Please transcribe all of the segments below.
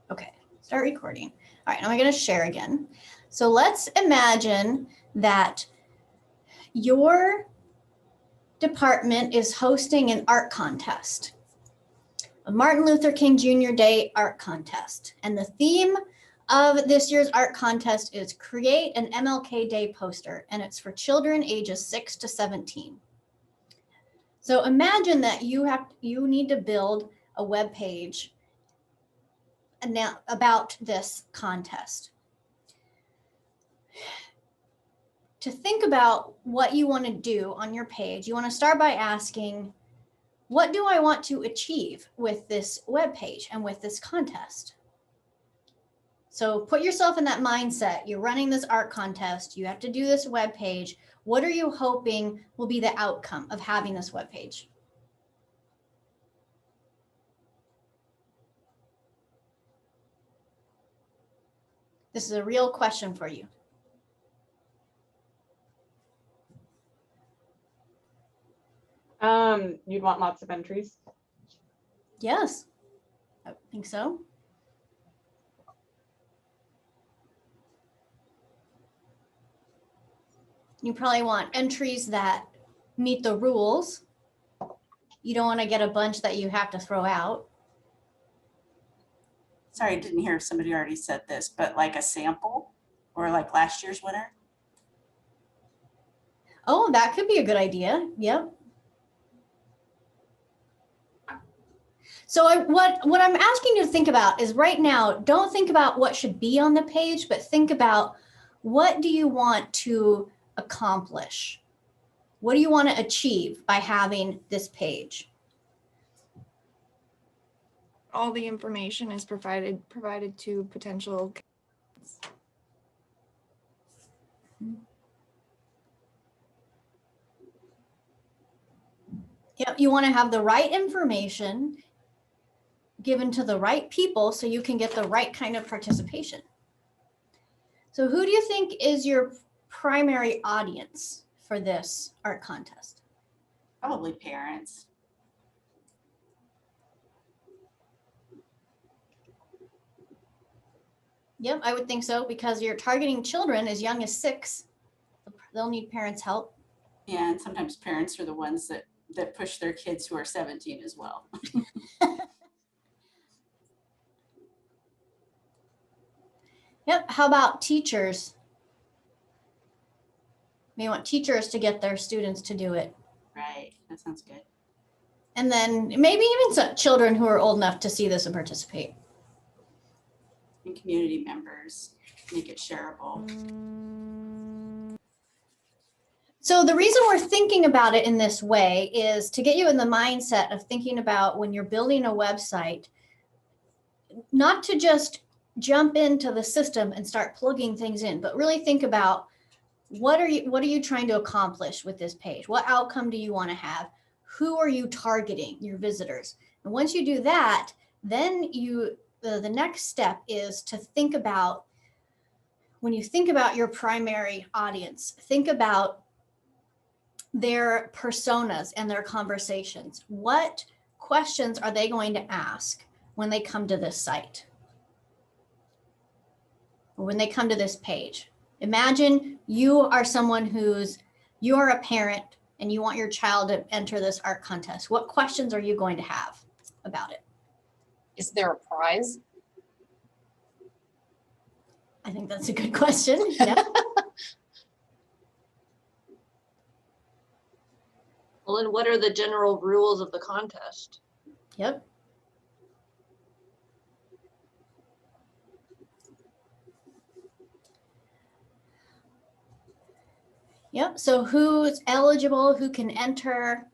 Okay, start recording. All right, now I'm going to share again. So let's imagine that your department is hosting an art contest, a Martin Luther King Jr. Day art contest. And the theme of this year's art contest is create an MLK Day poster, and it's for children ages 6 to 17. So imagine that you need to build a web page about this contest. To think about what you want to do on your page, you want to start by asking, what do I want to achieve with this web page and with this contest? So put yourself in that mindset. You're running this art contest. You have to do this web page. What are you hoping will be the outcome of having this web page? This is a real question for you. You'd want lots of entries. Yes, I think so. You probably want entries that meet the rules. You don't want to get a bunch that you have to throw out. Sorry, I didn't hear if somebody already said this, but like a sample or like last year's winner. Oh, that could be a good idea. Yep. So what I'm asking you to think about is right now, don't think about what should be on the page, but think about what do you want to accomplish? What do you want to achieve by having this page? All the information is provided to potential. Yep, you want to have the right information given to the right people so you can get the right kind of participation. So who do you think is your primary audience for this art contest? Probably parents. Yep, I would think so, because you're targeting children as young as 6. They'll need parents' help. Yeah, and sometimes parents are the ones that push their kids who are 17 as well. Yep, how about teachers? You want teachers to get their students to do it. Right, that sounds good. And then maybe even some children who are old enough to see this and participate. And community members, make it shareable. So the reason we're thinking about it in this way is to get you in the mindset of thinking about when you're building a website, not to just jump into the system and start plugging things in, but really think about what are you trying to accomplish with this page? What outcome do you want to have? Who are you targeting, your visitors? And once you do that, then the next step is to think about, when you think about your primary audience, think about their personas and their conversations. What questions are they going to ask when they come to this site? Or when they come to this page? Imagine you are someone you are a parent and you want your child to enter this art contest. What questions are you going to have about it? Is there a prize? I think that's a good question. Yeah. Well, and what are the general rules of the contest? Yep. Yep. So who's eligible? Who can enter?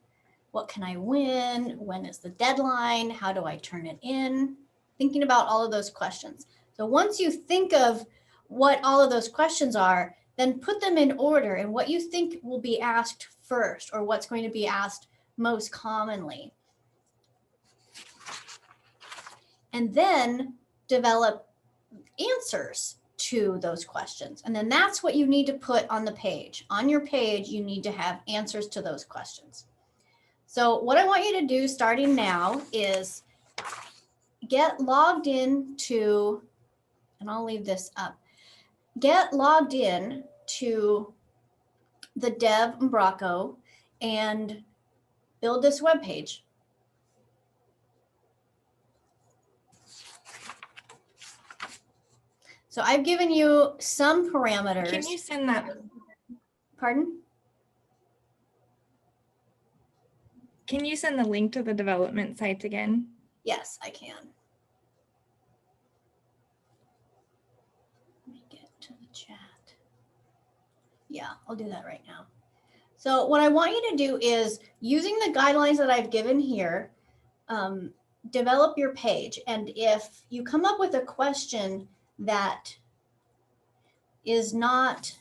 What can I win? When is the deadline? How do I turn it in? Thinking about all of those questions. So once you think of what all of those questions are, then put them in order and what you think will be asked first, or what's going to be asked most commonly. And then develop answers to those questions. And then that's what you need to put on the page. On your page, you need to have answers to those questions. So what I want you to do starting now is get logged in to, and I'll leave this up, get logged in to the Dev Umbraco and build this web page. So I've given you some parameters. Can you send that? Pardon? Can you send the link to the development sites again? Yes, I can. Let me get to the chat. Yeah, I'll do that right now. So what I want you to do is, using the guidelines that I've given here, develop your page. And if you come up with a question that is not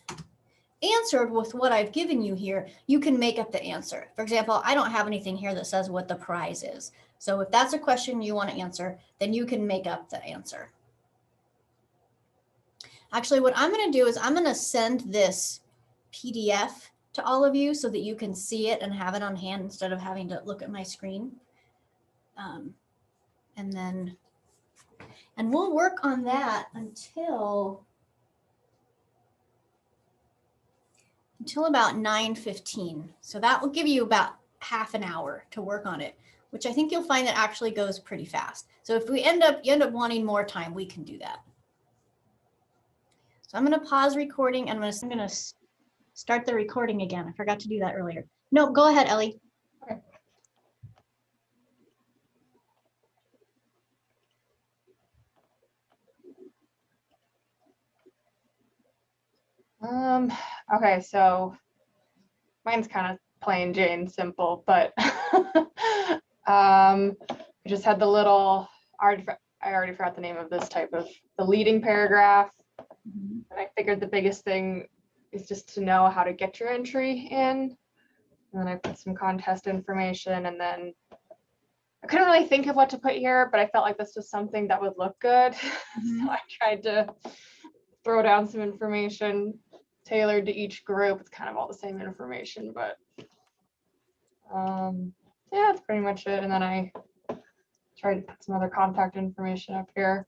answered with what I've given you here, you can make up the answer. For example, I don't have anything here that says what the prize is. So if that's a question you want to answer, then you can make up the answer. Actually, what I'm going to do is I'm going to send this PDF to all of you so that you can see it and have it on hand instead of having to look at my screen. And we'll work on that until about 9:15. So that will give you about half an hour to work on it, which I think you'll find that actually goes pretty fast. So if you end up wanting more time, we can do that. So I'm going to pause recording and I'm going to start the recording again. I forgot to do that earlier. No, go ahead, Ellie. Okay, so mine's kind of plain Jane simple, but I just had the little, I already forgot the name of this type of, the leading paragraph. And I figured the biggest thing is just to know how to get your entry in. And then I put some contest information, and then I couldn't really think of what to put here, but I felt like this was something that would look good. So I tried to throw down some information tailored to each group. It's kind of all the same information, but yeah, that's pretty much it. And then I tried to put some other contact information up here.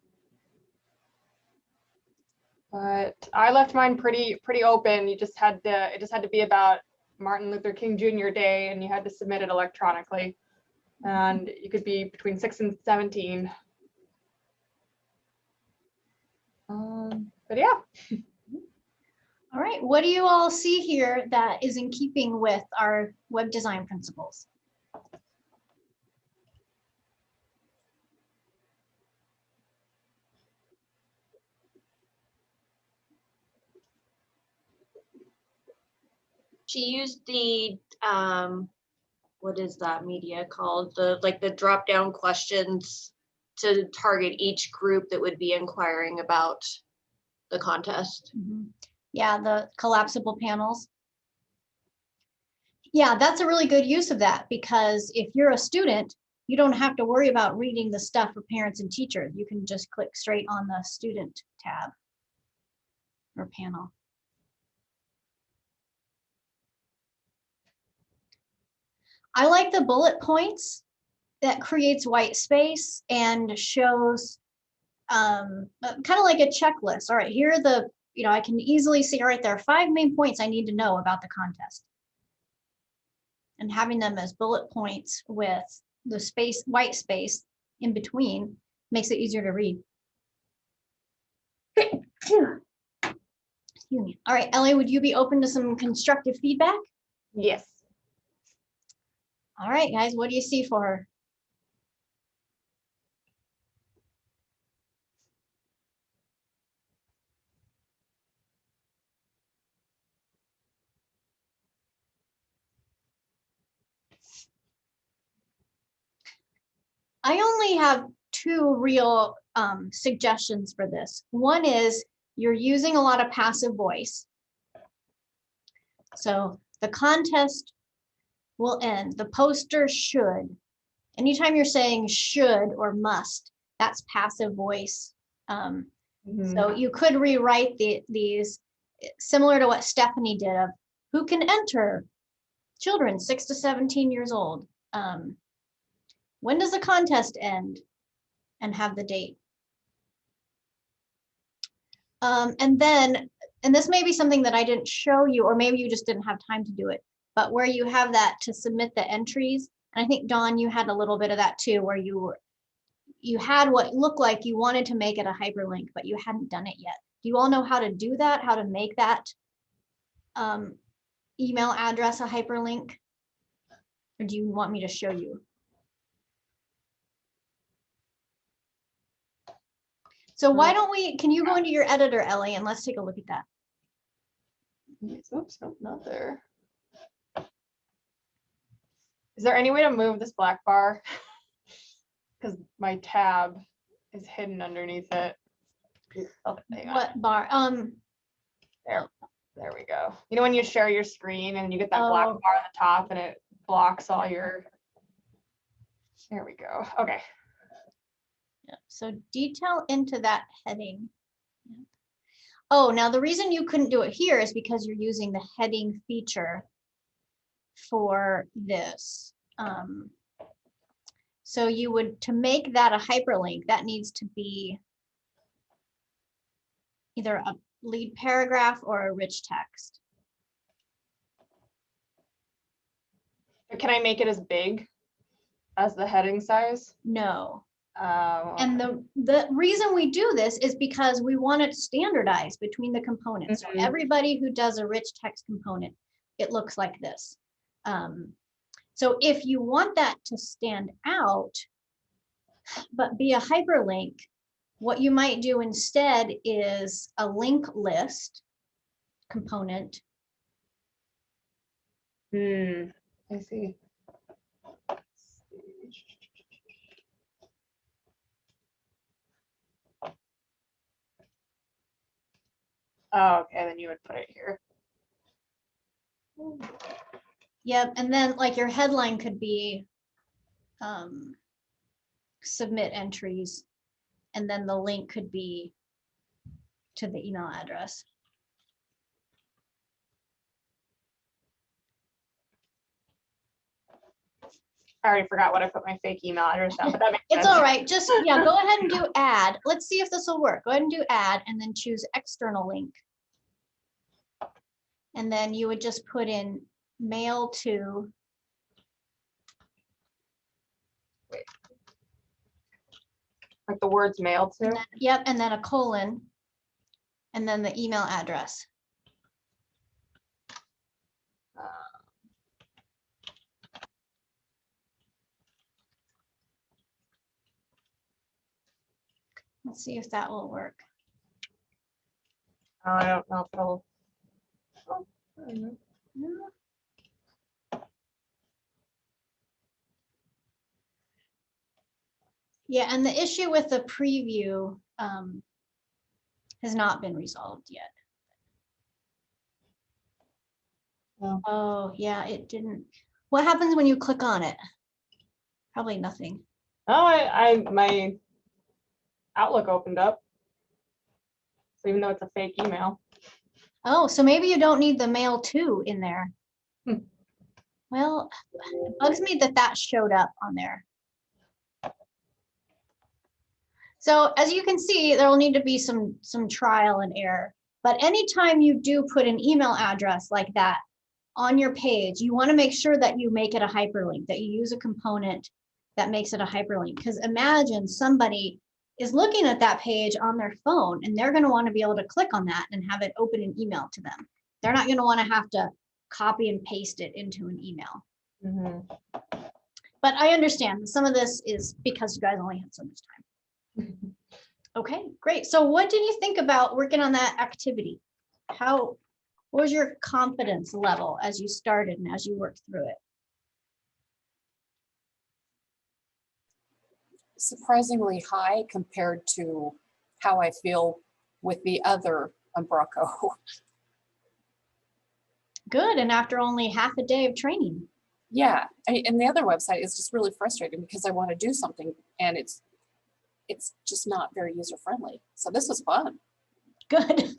But I left mine pretty open. You just had to, it just had to be about Martin Luther King Jr. Day, and you had to submit it electronically. And you could be between 6 and 17. But yeah. All right, what do you all see here that is in keeping with our web design principles? She used the, what is that media called? The drop down questions to target each group that would be inquiring about the contest. Yeah, the collapsible panels. Yeah, that's a really good use of that, because if you're a student, you don't have to worry about reading the stuff for parents and teachers. You can just click straight on the student tab or panel. I like the bullet points. That creates white space and shows kind of like a checklist. All right, here are the, I can easily see, all right, there are 5 main points I need to know about the contest. And having them as bullet points with the white space in between makes it easier to read. Excuse me. All right, Ellie, would you be open to some constructive feedback? Yes. All right, guys, what do you see for her? I only have 2 real suggestions for this. One is you're using a lot of passive voice. So the contest will end. The poster should. Anytime you're saying should or must, that's passive voice. So you could rewrite these similar to what Stephanie did of who can enter, children 6 to 17 years old. When does the contest end? and have the date. And this may be something that I didn't show you, or maybe you just didn't have time to do it, but where you have that to submit the entries, and I think Dawn, you had a little bit of that too, where you had what looked like you wanted to make it a hyperlink, but you hadn't done it yet. Do you all know how to do that? How to make that email address a hyperlink? Or do you want me to show you? So why don't we, can you go into your editor, Ellie, and let's take a look at that. Oops, nope, not there. Is there any way to move this black bar? Because my tab is hidden underneath it. Oh, hang on. What bar? There we go. You know when you share your screen and you get that black bar Oh. on the top and it blocks all your. There we go. Okay. Yeah, so detail into that heading. Oh, now the reason you couldn't do it here is because you're using the heading feature for this. So you would, to make that a hyperlink, that needs to be either a lead paragraph or a rich text. Can I make it as big as the heading size? No. Okay. And the reason we do this is because we want it standardized between the components. So Mhm. everybody who does a rich text component, it looks like this. So if you want that to stand out, but be a hyperlink, what you might do instead is a link list component. I see. Oh, okay, then you would put it here. Yep, and then like your headline could be submit entries, and then the link could be to the email address. I already forgot what I put my fake email address down, but that makes It's sense. all right, just, yeah, go ahead and do add. Let's see if this will work. Go ahead and do add and then choose external link. And then you would just put in mail to, Like the words mail to. and then, yep, and then a colon, and then the email address. Let's see if that will work. I don't know if it'll. Oh, I don't know. Yeah, and the issue with the preview has not been resolved yet. Oh. Oh, yeah, it didn't. What happens when you click on it? Probably nothing. Oh, my Outlook opened up. So even though it's a fake email. Oh, so maybe you don't need the mail to in there. Hmm. Well, it bugs me that that showed up on there. So as you can see, there will need to be some trial and error. But anytime you do put an email address like that on your page, you want to make sure that you make it a hyperlink, that you use a component that makes it a hyperlink. Because imagine somebody is looking at that page on their phone and they're going to want to be able to click on that and have it open an email to them. They're not going to want to have to copy and paste it into an email. Mhm. But I understand some of this is because you guys only had so much time. Okay, great. So what did you think about working on that activity? What was your confidence level as you started and as you worked through it? Surprisingly high compared to how I feel with the other Umbraco. Good, and after only half a day of training. Yeah, and the other website is just really frustrating because I want to do something and it's just not very user friendly. So this was fun. Good.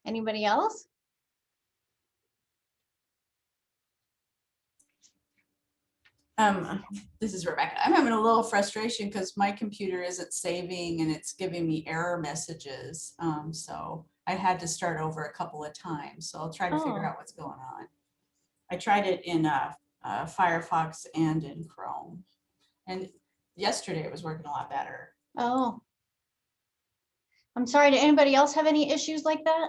Anybody else? This is Rebecca. I'm having a little frustration because my computer isn't saving and it's giving me error messages. So I had to start over a couple of times. So I'll try to figure Oh. out what's going on. I tried it in Firefox and in Chrome. And yesterday it was working a lot better. Oh. I'm sorry, did anybody else have any issues like that?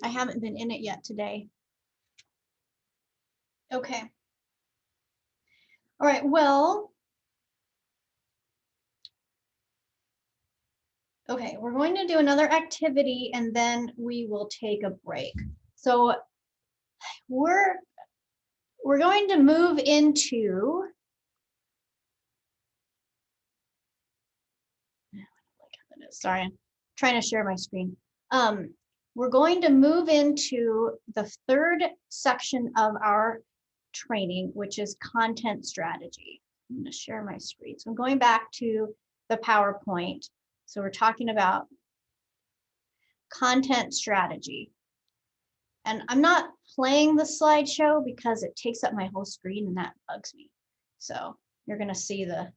I haven't been in it yet today. Okay. All right, well. Okay, we're going to do another activity and then we will take a break. So we're going to move into sorry, I'm trying to share my screen. We're going to move into the third section of our training, which is content strategy. I'm going to share my screen. So I'm going back to the PowerPoint. So we're talking about content strategy. And I'm not playing the slideshow because it takes up my whole screen and that bugs me. So you're going to see the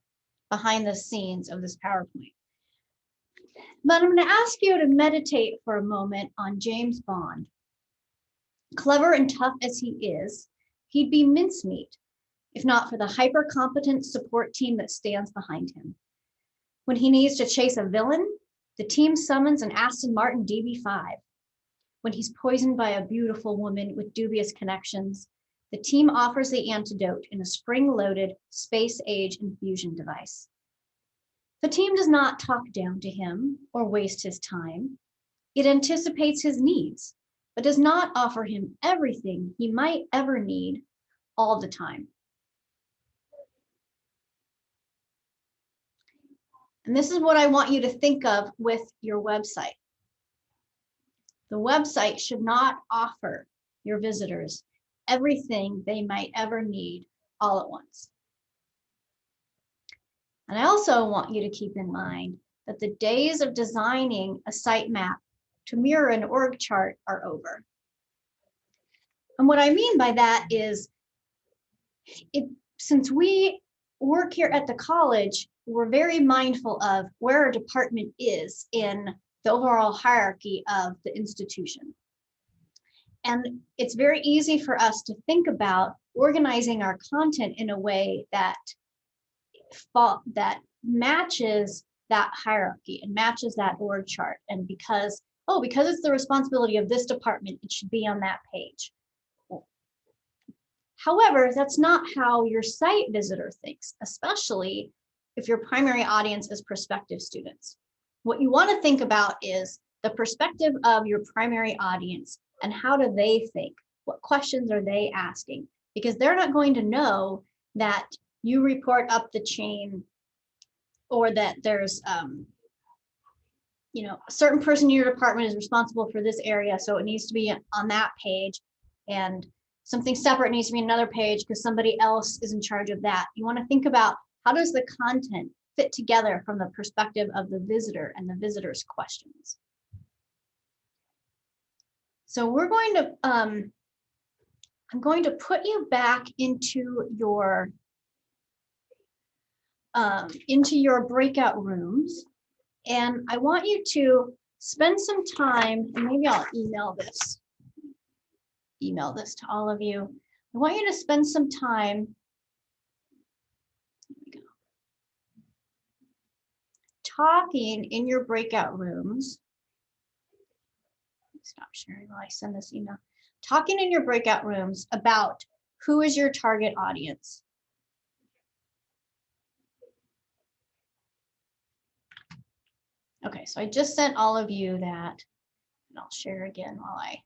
behind the scenes of this PowerPoint. But I'm going to ask you to meditate for a moment on James Bond. Clever and tough as he is, he'd be mincemeat if not for the hyper-competent support team that stands behind him. When he needs to chase a villain, the team summons an Aston Martin DB5. When he's poisoned by a beautiful woman with dubious connections, the team offers the antidote in a spring-loaded space-age infusion device. The team does not talk down to him or waste his time. It anticipates his needs, but does not offer him everything he might ever need all the time. And this is what I want you to think of with your website. The website should not offer your visitors everything they might ever need all at once. And I also want you to keep in mind that the days of designing a sitemap to mirror an org chart are over. And what I mean by that is, since we work here at the college, we're very mindful of where our department is in the overall hierarchy of the institution. And it's very easy for us to think about organizing our content in a way that matches that hierarchy and matches that org chart. And because it's the responsibility of this department, it should be on that page. However, that's not how your site visitor thinks, especially if your primary audience is prospective students. What you want to think about is the perspective of your primary audience and how do they think? What questions are they asking? Because they're not going to know that you report up the chain or that there's a certain person in your department is responsible for this area, so it needs to be on that page, and something separate needs to be another page because somebody else is in charge of that. You want to think about how does the content fit together from the perspective of the visitor and the visitor's questions. So we're going to, I'm going to put you back into your breakout rooms. And I want you to spend some time, and maybe I'll email this to all of you. I want you to spend some time talking in your breakout rooms. Stop sharing while I send this email. Talking in your breakout rooms about who is your target audience. Okay, so I just sent all of you that, and I'll share again while I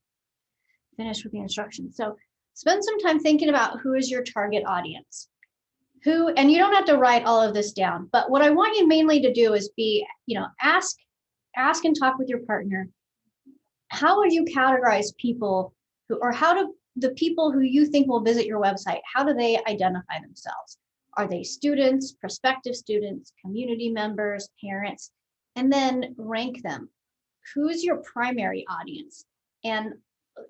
finish with the instructions. So spend some time thinking about who is your target audience. And you don't have to write all of this down, but what I want you mainly to do is ask and talk with your partner. How would you categorize people how do the people who you think will visit your website, how do they identify themselves? Are they students, prospective students, community members, parents? And then rank them. Who's your primary audience? And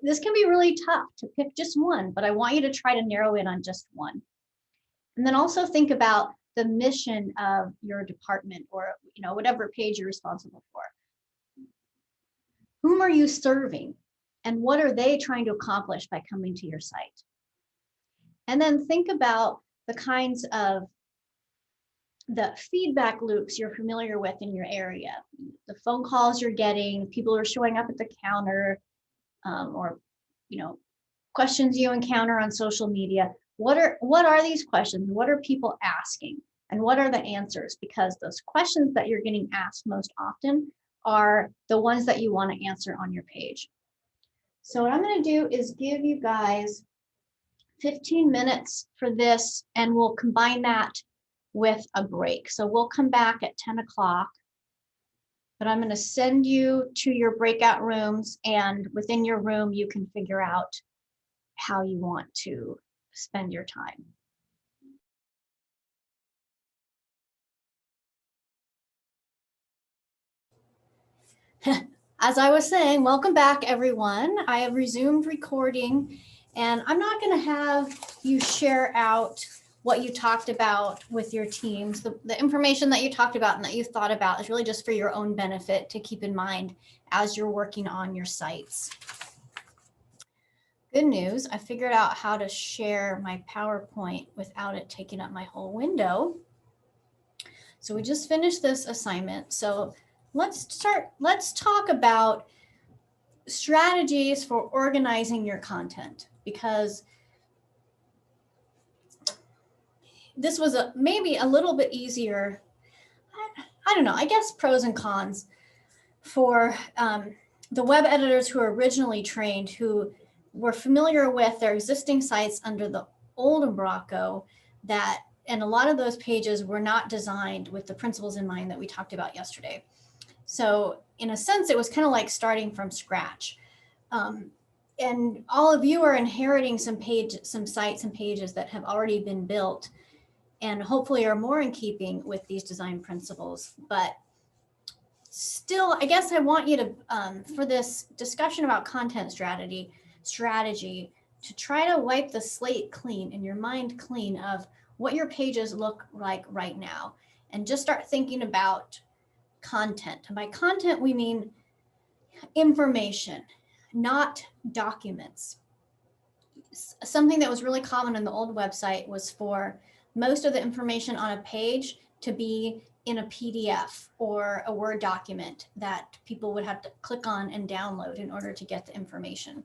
this can be really tough to pick just one, but I want you to try to narrow in on just one. And then also think about the mission of your department, or whatever page you're responsible for. Whom are you serving? And what are they trying to accomplish by coming to your site? And then think about the kinds of the feedback loops you're familiar with in your area. The phone calls you're getting, people are showing up at the counter, or questions you encounter on social media. What are these questions? What are people asking? And what are the answers? Because those questions that you're getting asked most often are the ones that you want to answer on your page. So what I'm going to do is give you guys 15 minutes for this, and we'll combine that with a break. So we'll come back at 10 o'clock, but I'm going to send you to your breakout rooms, and within your room, you can figure out how you want to spend your time. As I was saying, welcome back, everyone. I have resumed recording, and I'm not going to have you share out what you talked about with your teams. The information that you talked about and that you thought about is really just for your own benefit to keep in mind as you're working on your sites. Good news, I figured out how to share my PowerPoint without it taking up my whole window. So we just finished this assignment. So let's talk about strategies for organizing your content, because this was maybe a little bit easier. I don't know, I guess pros and cons for the web editors who are originally trained, who were familiar with their existing sites under the old Umbraco, and a lot of those pages were not designed with the principles in mind that we talked about yesterday. So in a sense, it was kind of like starting from scratch. And all of you are inheriting some sites and pages that have already been built and hopefully are more in keeping with these design principles. But still, I guess I want you to, for this discussion about content strategy, to try to wipe the slate clean and your mind clean of what your pages look like right now, and just start thinking about content. And by content, we mean information, not documents. Something that was really common in the old website was for most of the information on a page to be in a PDF or a Word document that people would have to click on and download in order to get the information.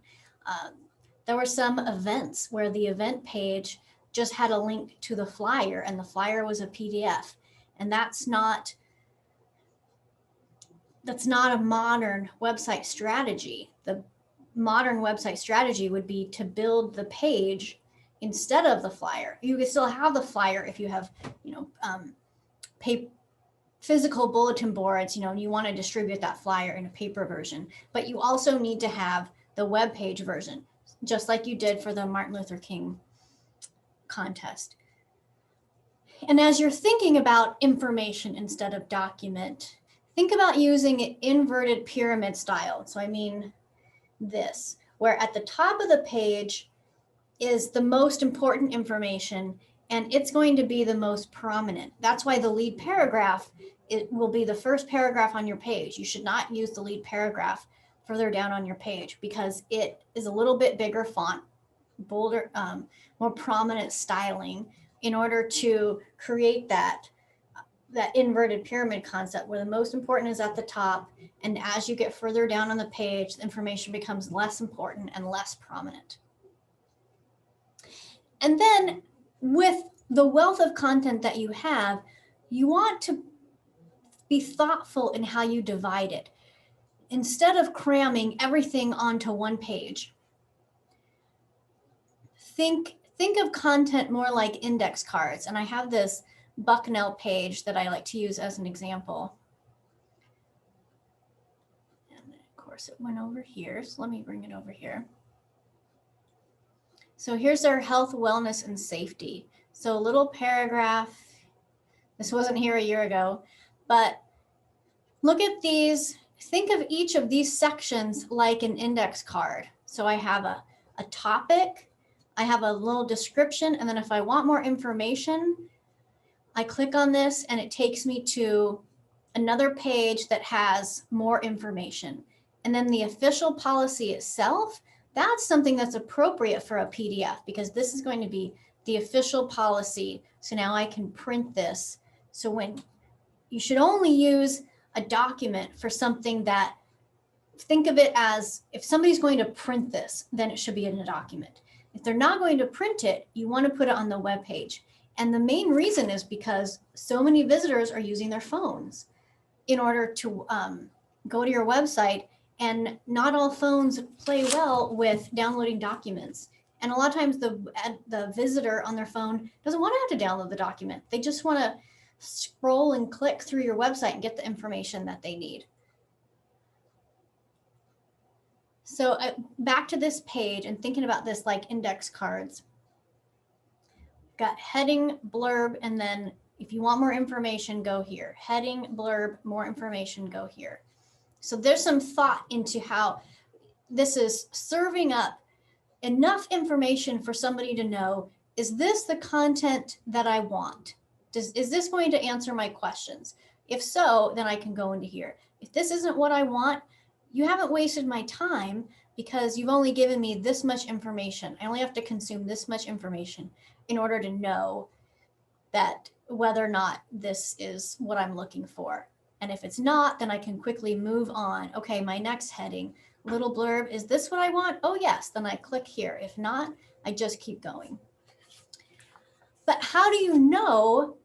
There were some events where the event page just had a link to the flyer, and the flyer was a PDF. And that's not a modern website strategy. The modern website strategy would be to build the page instead of the flyer. You could still have the flyer if you have, physical bulletin boards, and you want to distribute that flyer in a paper version, but you also need to have the web page version, just like you did for the Martin Luther King contest. And as you're thinking about information instead of document, think about using an inverted pyramid style. So I mean this, where at the top of the page is the most important information, and it's going to be the most prominent. That's why the lead paragraph, it will be the first paragraph on your page. You should not use the lead paragraph further down on your page, because it is a little bit bigger font, bolder, more prominent styling, in order to create that inverted pyramid concept, where the most important is at the top, and as you get further down on the page, the information becomes less important and less prominent. And then with the wealth of content that you have, you want to be thoughtful in how you divide it. Instead of cramming everything onto one page, think of content more like index cards. And I have this Bucknell page that I like to use as an example. And of course it went over here, so let me bring it over here. So here's our health, wellness, and safety. So a little paragraph. This wasn't here a year ago, but look at these. Think of each of these sections like an index card. So I have a topic, I have a little description, and then if I want more information, I click on this and it takes me to another page that has more information. And then the official policy itself, that's something that's appropriate for a PDF because this is going to be the official policy. So now I can print this. So when you should only use a document for something that, think of it as if somebody's going to print this, then it should be in a document. If they're not going to print it, you want to put it on the web page. And the main reason is because so many visitors are using their phones in order to go to your website, and not all phones play well with downloading documents. And a lot of times the visitor on their phone doesn't want to have to download the document. They just want to scroll and click through your website and get the information that they need. So back to this page and thinking about this like index cards. Got heading, blurb, and then if you want more information, go here. Heading, blurb, more information, go here. So there's some thought into how this is serving up enough information for somebody to know, is this the content that I want? Is this going to answer my questions? If so, then I can go into here. If this isn't what I want, you haven't wasted my time because you've only given me this much information. I only have to consume this much information in order to know that whether or not this is what I'm looking for. And if it's not, then I can quickly move on. Okay, my next heading, little blurb, is this what I want? Oh yes, then I click here. If not, I just keep going. But how do you know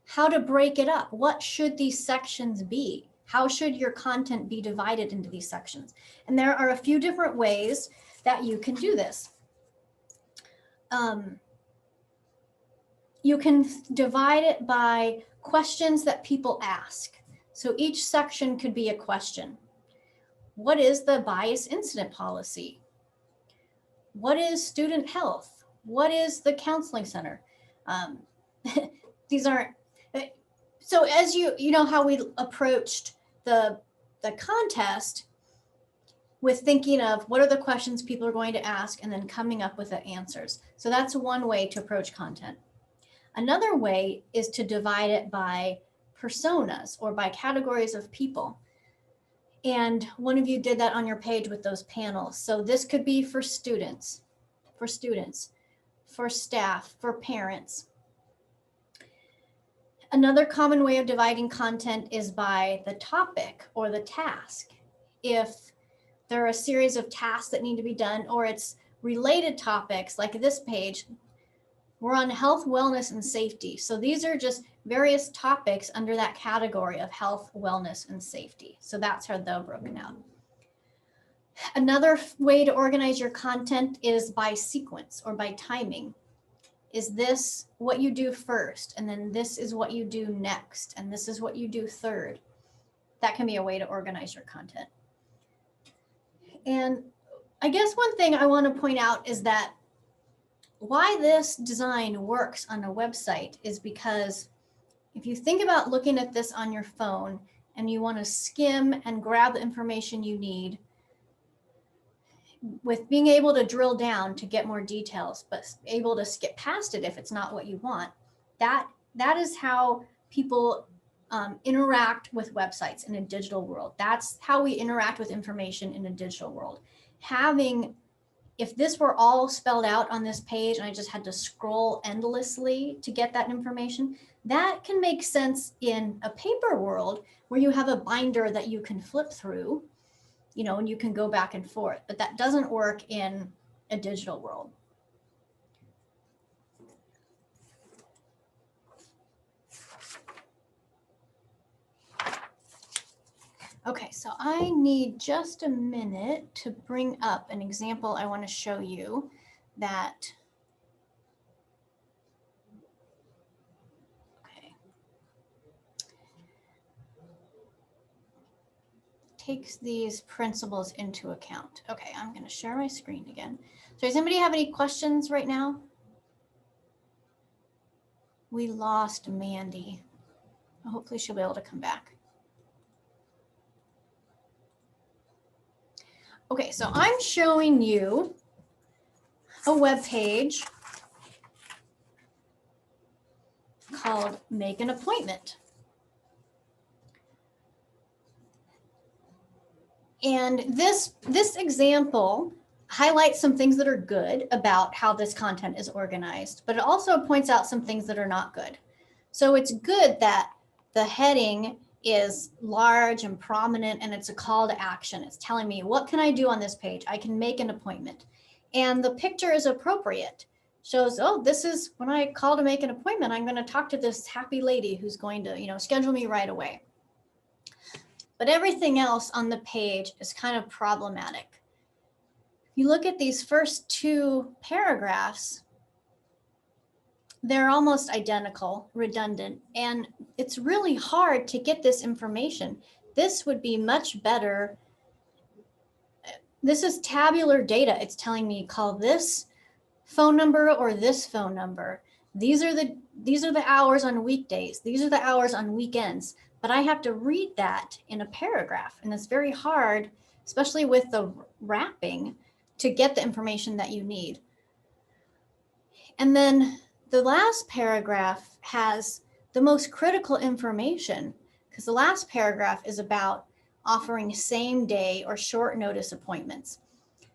how to break it up? What should these sections be? How should your content be divided into these sections? And there are a few different ways that you can do this. You can divide it by questions that people ask. So each section could be a question. What is the bias incident policy? What is student health? What is the counseling center? These aren't, so as you know how we approached the contest with thinking of what are the questions people are going to ask and then coming up with the answers. So that's one way to approach content. Another way is to divide it by personas or by categories of people. And one of you did that on your page with those panels. So this could be for students, for staff, for parents. Another common way of dividing content is by the topic or the task. If there are a series of tasks that need to be done, or it's related topics like this page, we're on health, wellness, and safety. So these are just various topics under that category of health, wellness, and safety. So that's how they're broken out. Another way to organize your content is by sequence or by timing. Is this what you do first? And then this is what you do next. And this is what you do third. That can be a way to organize your content. And I guess one thing I want to point out is that why this design works on a website is because if you think about looking at this on your phone and you want to skim and grab the information you need, with being able to drill down to get more details, but able to skip past it if it's not what you want, that is how people interact with websites in a digital world. That's how we interact with information in a digital world. If this were all spelled out on this page and I just had to scroll endlessly to get that information, that can make sense in a paper world where you have a binder that you can flip through, and you can go back and forth, but that doesn't work in a digital world. Okay, so I need just a minute to bring up an example I want to show you that, okay, takes these principles into account. Okay, I'm going to share my screen again. So does anybody have any questions right now? We lost Mandy. Hopefully she'll be able to come back. Okay, so I'm showing you a web page called Make an Appointment. And this example highlights some things that are good about how this content is organized, but it also points out some things that are not good. So it's good that the heading is large and prominent and it's a call to action. It's telling me, what can I do on this page? I can make an appointment. And the picture is appropriate. Shows, oh, this is when I call to make an appointment, I'm going to talk to this happy lady who's going to, schedule me right away. But everything else on the page is kind of problematic. If you look at these first two paragraphs, they're almost identical, redundant, and it's really hard to get this information. This would be much better. This is tabular data. It's telling me call this phone number or this phone number. These are the hours on weekdays. These are the hours on weekends. But I have to read that in a paragraph, and it's very hard, especially with the wrapping, to get the information that you need. And then the last paragraph has the most critical information, because the last paragraph is about offering same day or short notice appointments.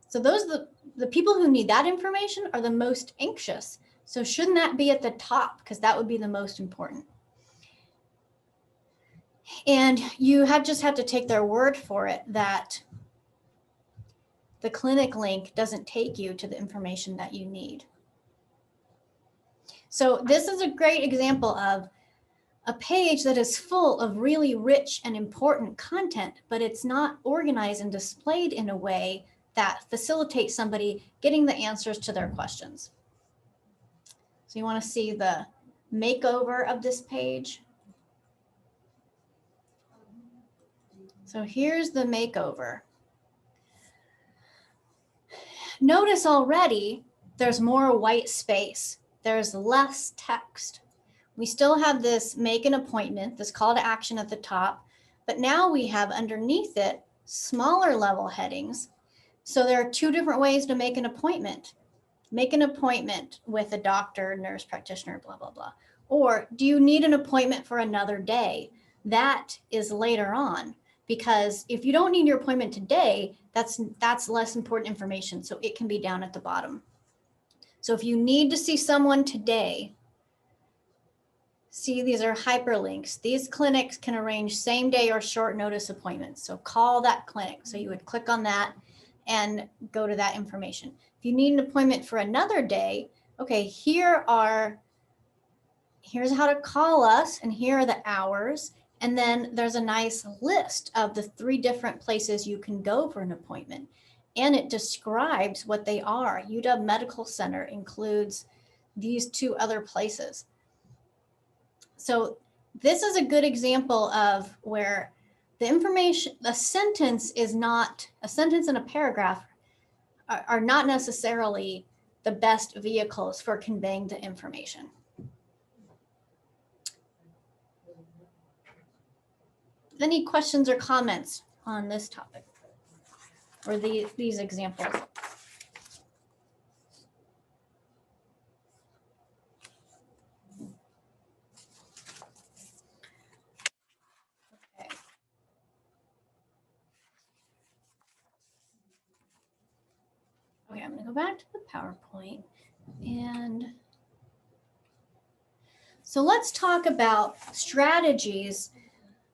So those are the people who need that information are the most anxious. So shouldn't that be at the top? Because that would be the most important. And you just have to take their word for it that the clinic link doesn't take you to the information that you need. So this is a great example of a page that is full of really rich and important content, but it's not organized and displayed in a way that facilitates somebody getting the answers to their questions. So you want to see the makeover of this page. So here's the makeover. Notice already there's more white space. There's less text. We still have this make an appointment, this call to action at the top, but now we have underneath it smaller level headings. So there are two different ways to make an appointment. Make an appointment with a doctor, nurse practitioner, blah, blah, blah. Or do you need an appointment for another day? That is later on. Because if you don't need your appointment today, that's less important information. So it can be down at the bottom. So if you need to see someone today, see, these are hyperlinks. These clinics can arrange same day or short notice appointments. So call that clinic. So you would click on that and go to that information. If you need an appointment for another day, okay, here's how to call us and here are the hours. And then there's a nice list of the 3 different places you can go for an appointment. And it describes what they are. UW Medical Center includes these 2 other places. So this is a good example of where the information, a sentence and a paragraph are not necessarily the best vehicles for conveying the information. Any questions or comments on this topic or these examples? Okay. Okay, I'm going to go back to the PowerPoint. And so let's talk about strategies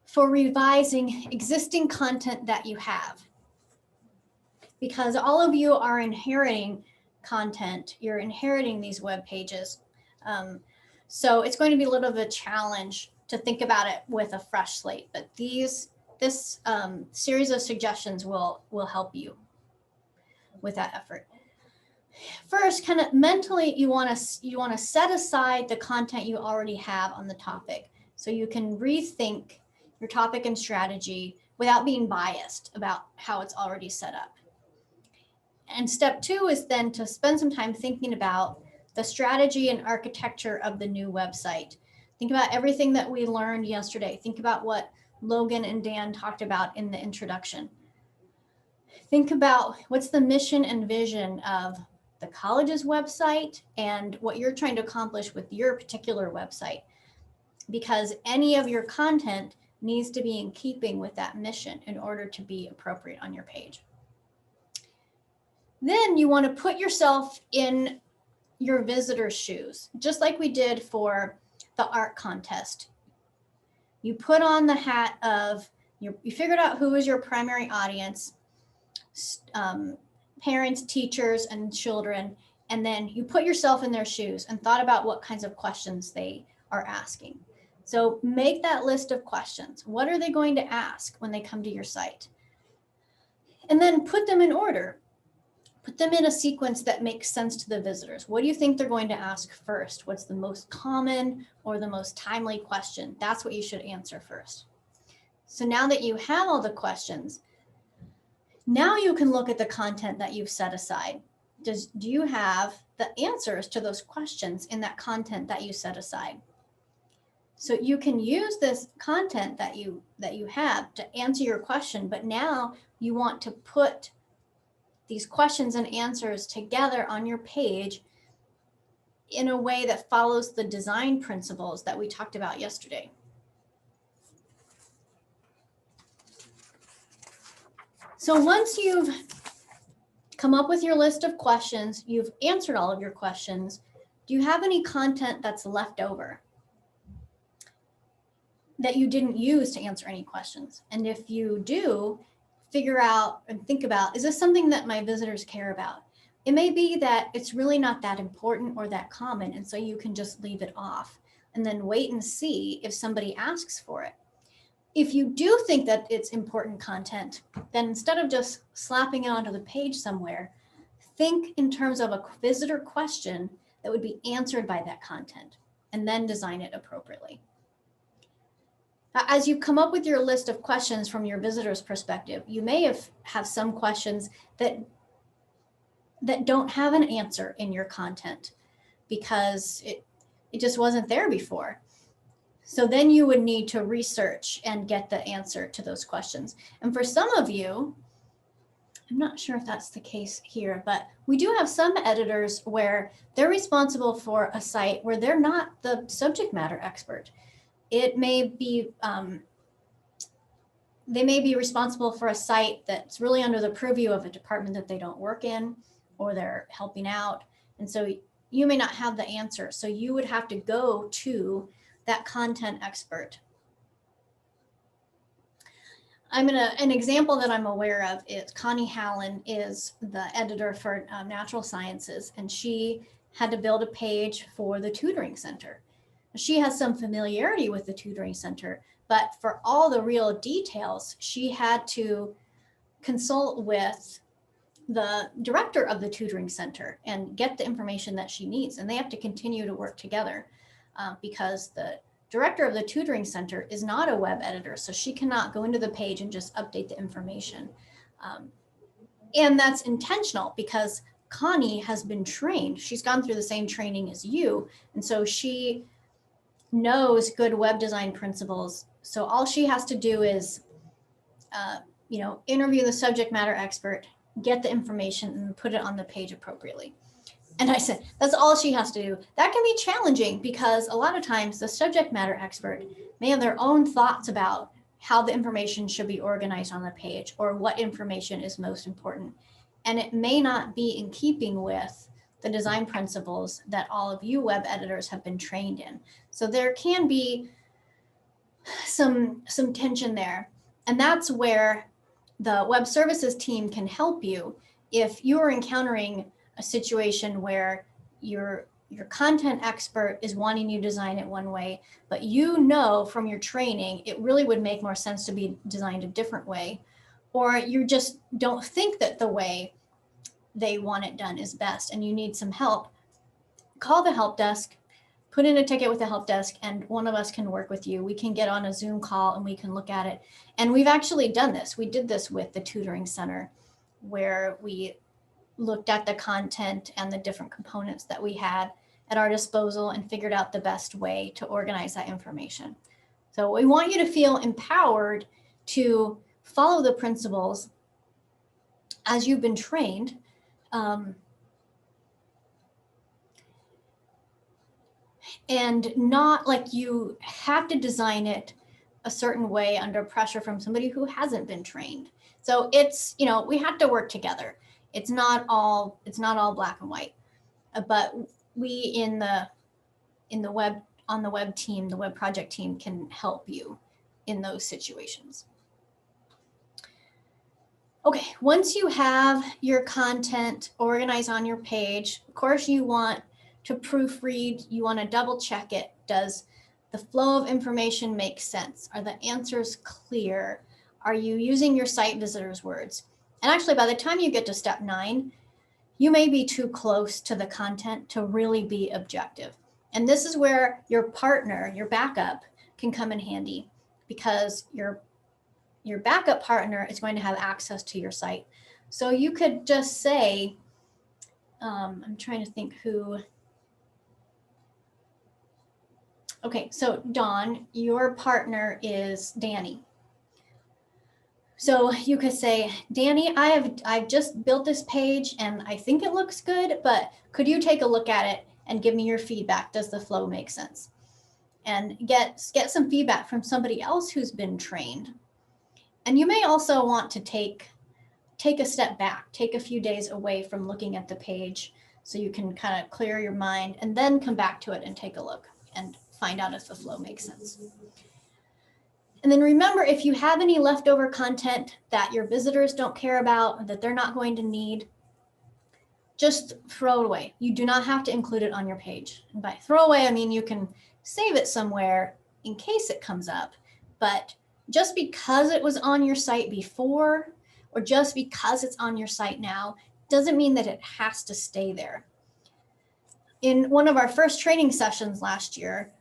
for revising existing content that you have. Because all of you are inheriting content, you're inheriting these web pages. So it's going to be a little bit of a challenge to think about it with a fresh slate, but this series of suggestions will help you with that effort. First, kind of mentally, you want to set aside the content you already have on the topic so you can rethink your topic and strategy without being biased about how it's already set up. And step 2 is then to spend some time thinking about the strategy and architecture of the new website. Think about everything that we learned yesterday. Think about what Logan and Dan talked about in the introduction. think about what's the mission and vision of the college's website and what you're trying to accomplish with your particular website, because any of your content needs to be in keeping with that mission in order to be appropriate on your page. Then you want to put yourself in your visitor's shoes, just like we did for the art contest. You put on the hat of, you figured out who is your primary audience, parents, teachers, and children, and then you put yourself in their shoes and thought about what kinds of questions they are asking. So make that list of questions. What are they going to ask when they come to your site? And then put them in order. Put them in a sequence that makes sense to the visitors. What do you think they're going to ask first? What's the most common or the most timely question? That's what you should answer first. So now that you have all the questions, now you can look at the content that you've set aside. Do you have the answers to those questions in that content that you set aside? So you can use this content that you have to answer your question, but now you want to put these questions and answers together on your page in a way that follows the design principles that we talked about yesterday. So once you've come up with your list of questions, you've answered all of your questions, do you have any content that's left over that you didn't use to answer any questions? And if you do, figure out and think about, is this something that my visitors care about? It may be that it's really not that important or that common, and so you can just leave it off and then wait and see if somebody asks for it. If you do think that it's important content, then instead of just slapping it onto the page somewhere, think in terms of a visitor question that would be answered by that content, and then design it appropriately. As you come up with your list of questions from your visitor's perspective, you may have some questions that don't have an answer in your content because it just wasn't there before. So then you would need to research and get the answer to those questions. And for some of you, I'm not sure if that's the case here, but we do have some editors where they're responsible for a site where they're not the subject matter expert. It may be, they may be responsible for a site that's really under the purview of a department that they don't work in, or they're helping out. And so you may not have the answer. So you would have to go to that content expert. An example that I'm aware of is Connie Hallen is the editor for Natural Sciences, and she had to build a page for the tutoring center. She has some familiarity with the tutoring center, but for all the real details, she had to consult with the director of the tutoring center and get the information that she needs. And they have to continue to work together because the director of the tutoring center is not a web editor, so she cannot go into the page and just update the information. And that's intentional because Connie has been trained. She's gone through the same training as you. And so she knows good web design principles. So all she has to do is, interview the subject matter expert, get the information, and put it on the page appropriately. And I said, that's all she has to do. That can be challenging because a lot of times the subject matter expert may have their own thoughts about how the information should be organized on the page or what information is most important. And it may not be in keeping with the design principles that all of you web editors have been trained in. So there can be some tension there. And that's where the web services team can help you if you are encountering a situation where your content expert is wanting you to design it one way, but you know from your training it really would make more sense to be designed a different way, or you just don't think that the way they want it done is best and you need some help. Call the help desk, put in a ticket with the help desk, and one of us can work with you. We can get on a Zoom call and we can look at it. And we've actually done this. We did this with the tutoring center where we looked at the content and the different components that we had at our disposal and figured out the best way to organize that information. So we want you to feel empowered to follow the principles as you've been trained, and not like you have to design it a certain way under pressure from somebody who hasn't been trained. So it's, you know, we have to work together. It's not all black and white, but we in the web, on the web team, the web project team can help you in those situations. Okay, once you have your content organized on your page, of course you want to proofread, you want to double check it. Does the flow of information make sense? Are the answers clear? Are you using your site visitors' words? And actually, by the time you get to step 9, you may be too close to the content to really be objective. And this is where your partner, your backup, can come in handy, because your backup partner is going to have access to your site. So you could just say, I'm trying to think who. Okay, so Dawn, your partner is Danny. So you could say, Danny, I've just built this page and I think it looks good, but could you take a look at it and give me your feedback? Does the flow make sense? And get some feedback from somebody else who's been trained. And you may also want to take a step back, take a few days away from looking at the page so you can kind of clear your mind and then come back to it and take a look and find out if the flow makes sense. And then remember, if you have any leftover content that your visitors don't care about, or that they're not going to need, just throw it away. You do not have to include it on your page. And by throw away, I mean you can save it somewhere in case it comes up. But just because it was on your site before, or just because it's on your site now, doesn't mean that it has to stay there. In one of our first training sessions last year,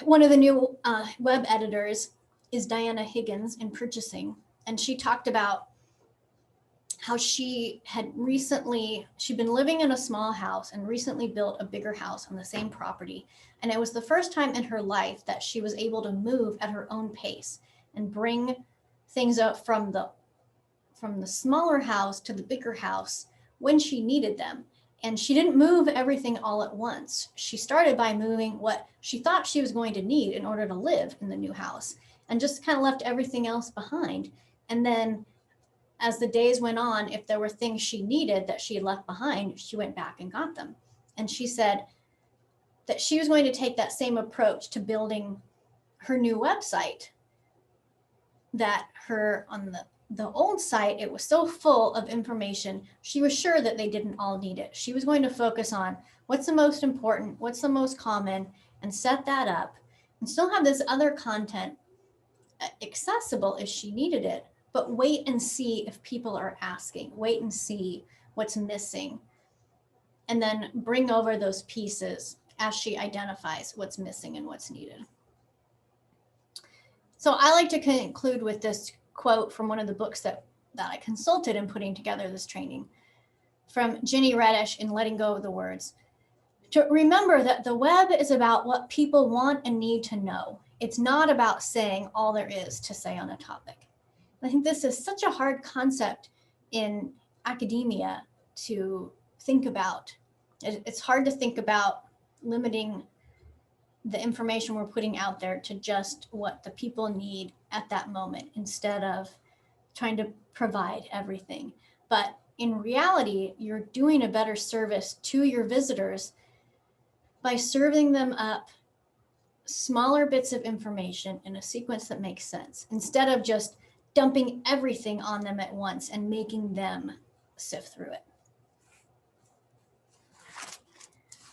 one of the new web editors is Diana Higgins in purchasing. And she talked about how she'd been living in a small house and recently built a bigger house on the same property. And it was the first time in her life that she was able to move at her own pace and bring things up from the smaller house to the bigger house when she needed them. And she didn't move everything all at once. She started by moving what she thought she was going to need in order to live in the new house, and just kind of left everything else behind. And then as the days went on, if there were things she needed that she had left behind, she went back and got them. And she said that she was going to take that same approach to building her new website, that on the old site, it was so full of information, she was sure that they didn't all need it. She was going to focus on what's the most important, what's the most common, and set that up, and still have this other content accessible if she needed it, but wait and see if people are asking, wait and see what's missing, and then bring over those pieces as she identifies what's missing and what's needed. So I like to conclude with this quote from one of the books that I consulted in putting together this training, from Ginny Reddish in Letting Go of the Words. To remember that the web is about what people want and need to know. It's not about saying all there is to say on a topic. I think this is such a hard concept in academia to think about. It's hard to think about limiting the information we're putting out there to just what the people need at that moment, instead of trying to provide everything. But in reality, you're doing a better service to your visitors by serving them up smaller bits of information in a sequence that makes sense, instead of just dumping everything on them at once and making them sift through it.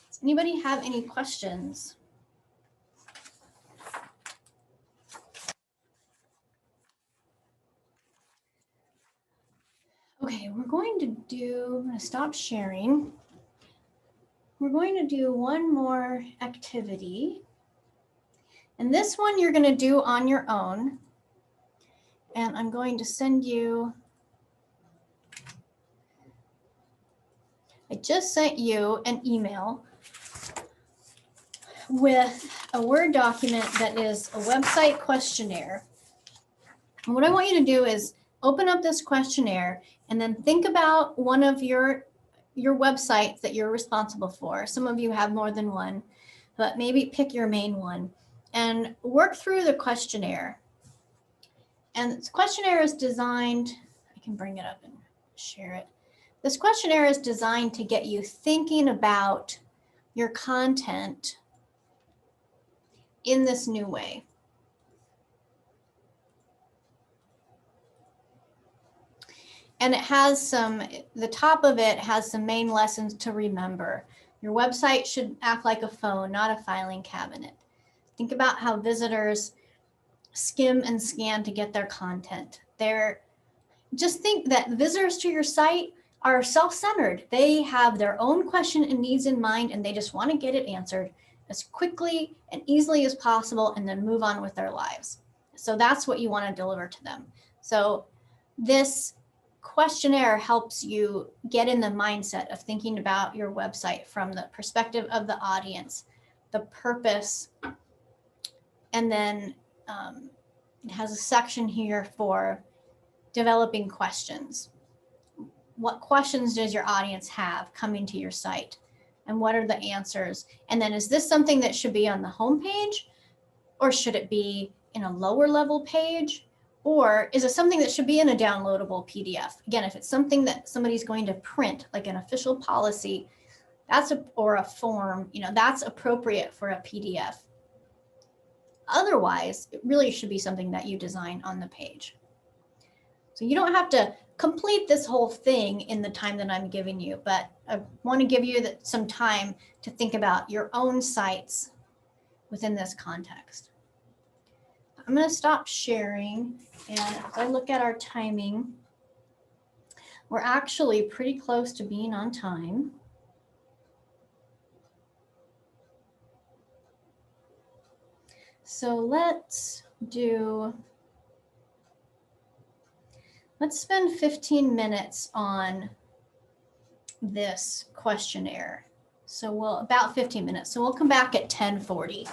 Does anybody have any questions? Okay, I'm going to stop sharing. We're going to do one more activity. And this one you're going to do on your own. And I'm going to send you, I just sent you an email with a Word document that is a website questionnaire. And what I want you to do is open up this questionnaire and then think about one of your websites that you're responsible for. Some of you have more than one, but maybe pick your main one and work through the questionnaire. And this questionnaire is designed, I can bring it up and share it. This questionnaire is designed to get you thinking about your content in this new way. And it has the top of it has some main lessons to remember. Your website should act like a phone, not a filing cabinet. Think about how visitors skim and scan to get their content. Just think that visitors to your site are self-centered. They have their own question and needs in mind, and they just want to get it answered as quickly and easily as possible and then move on with their lives. So that's what you want to deliver to them. So this questionnaire helps you get in the mindset of thinking about your website from the perspective of the audience, the purpose, and then it has a section here for developing questions. What questions does your audience have coming to your site? And what are the answers? And then is this something that should be on the homepage, or should it be in a lower level page? Or is it something that should be in a downloadable PDF? Again, if it's something that somebody's going to print, like an official policy, or a form, that's appropriate for a PDF. Otherwise, it really should be something that you design on the page. So you don't have to complete this whole thing in the time that I'm giving you, but I want to give you some time to think about your own sites within this context. I'm going to stop sharing, and as I look at our timing, we're actually pretty close to being on time. So let's spend 15 minutes on this questionnaire. So about 15 minutes. So we'll come back at 10:40.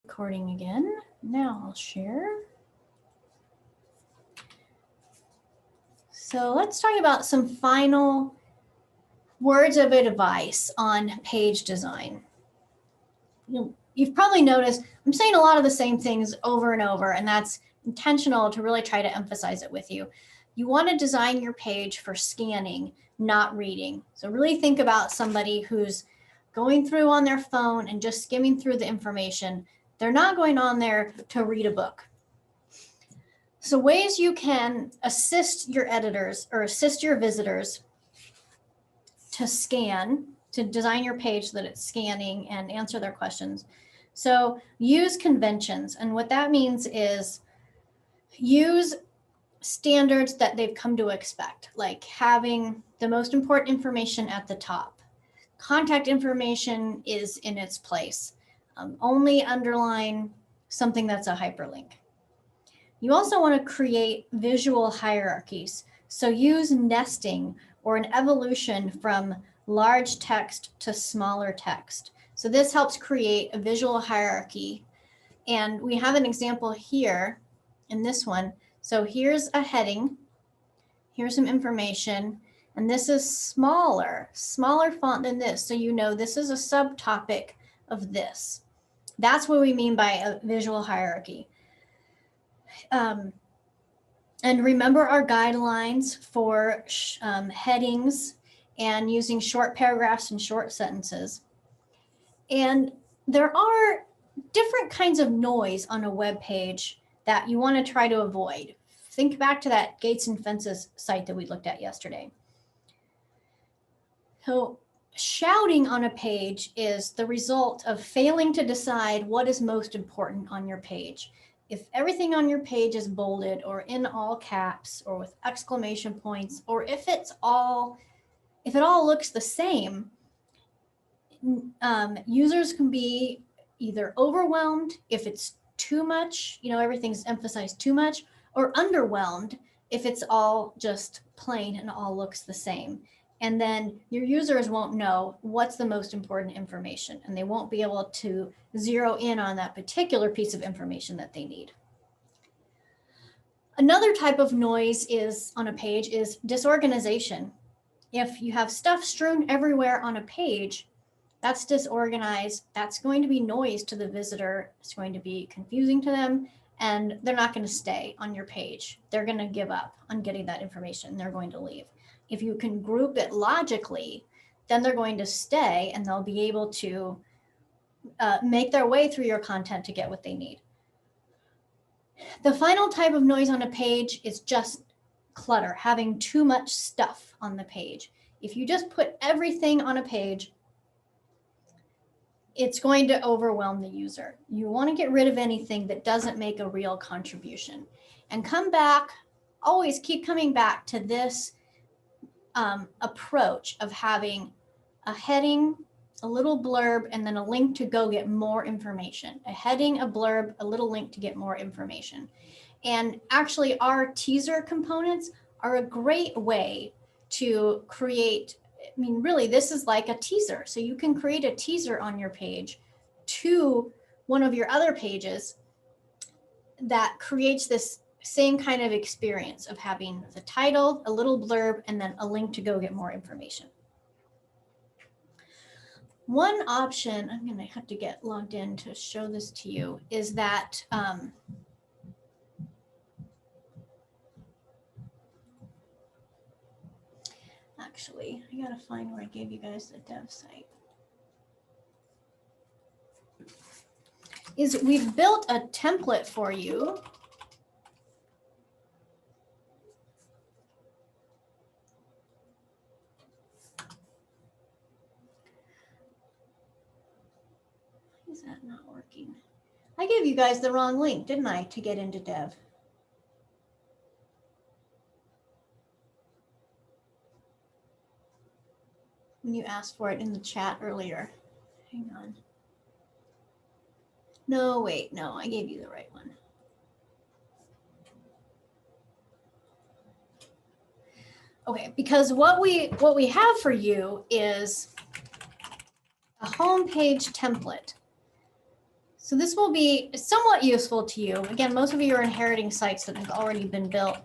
Recording again. Now I'll share. So let's talk about some final words of advice on page design. You've probably noticed I'm saying a lot of the same things over and over, and that's intentional to really try to emphasize it with you. You want to design your page for scanning, not reading. So really think about somebody who's going through on their phone and just skimming through the information. They're not going on there to read a book. So ways you can assist your editors or assist your visitors to scan, to design your page so that it's scanning and answer their questions. So use conventions. And what that means is use standards that they've come to expect, like having the most important information at the top. Contact information is in its place. Only underline something that's a hyperlink. You also want to create visual hierarchies. So use nesting or an evolution from large text to smaller text. So this helps create a visual hierarchy. And we have an example here in this one. So here's a heading. Here's some information. And this is smaller font than this. So you know this is a subtopic of this. That's what we mean by a visual hierarchy. And remember our guidelines for headings and using short paragraphs and short sentences. And there are different kinds of noise on a web page that you want to try to avoid. Think back to that Gates and Fences site that we looked at yesterday. So shouting on a page is the result of failing to decide what is most important on your page. If everything on your page is bolded or in all caps or with exclamation points, or if it all looks the same, users can be either overwhelmed if it's too much, everything's emphasized too much, or underwhelmed if it's all just plain and all looks the same. And then your users won't know what's the most important information, and they won't be able to zero in on that particular piece of information that they need. Another type of noise on a page is disorganization. If you have stuff strewn everywhere on a page, that's disorganized. That's going to be noise to the visitor. It's going to be confusing to them, and they're not going to stay on your page. They're going to give up on getting that information. They're going to leave. If you can group it logically, then they're going to stay and they'll be able to make their way through your content to get what they need. The final type of noise on a page is just clutter, having too much stuff on the page. If you just put everything on a page, it's going to overwhelm the user. You want to get rid of anything that doesn't make a real contribution. And come back, always keep coming back to this approach of having a heading, a little blurb, and then a link to go get more information. A heading, a blurb, a little link to get more information. And actually our teaser components are a great way to create, really this is like a teaser. So you can create a teaser on your page to one of your other pages that creates this same kind of experience of having the title, a little blurb, and then a link to go get more information. One option, I'm going to have to get logged in to show this to you, is that actually, I got to find where I gave you guys the dev site. Is we've built a template for you. Is that not working? I gave you guys the wrong link, didn't I, to get into Dev? When you asked for it in the chat earlier. Hang on. No, wait, no, I gave you the right one. Okay, because what we have for you is a homepage template. So this will be somewhat useful to you. Again, most of you are inheriting sites that have already been built.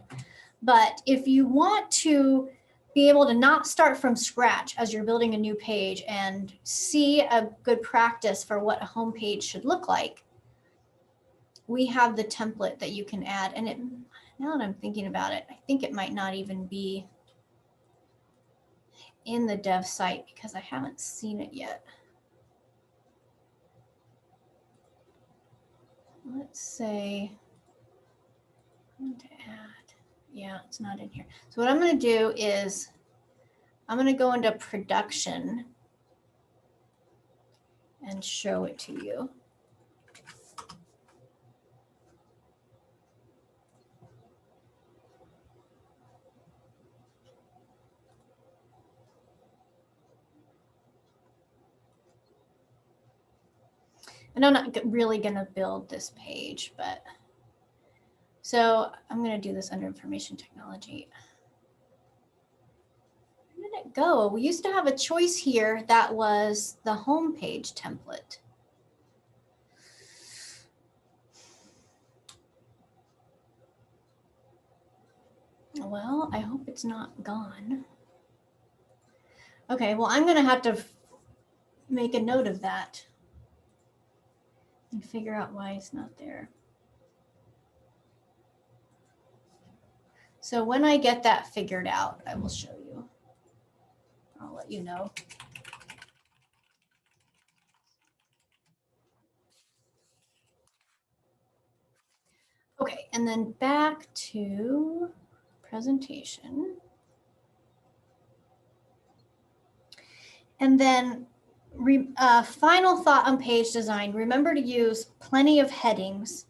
But if you want to be able to not start from scratch as you're building a new page and see a good practice for what a home page should look like, we have the template that you can add. And it, now that I'm thinking about it, I think it might not even be in the dev site because I haven't seen it yet. Let's say, I want to add, yeah, it's not in here. So what I'm going to do is I'm going to go into production and show it to you. And I'm not really going to build this page, but so I'm going to do this under information technology. Where did it go? We used to have a choice here that was the home page template. Well, I hope it's not gone. Okay, well, I'm going to have to make a note of that and figure out why it's not there. So when I get that figured out, I will show you. I'll let you know. Okay, and then back to presentation. And then final thought on page design, remember to use plenty of headings,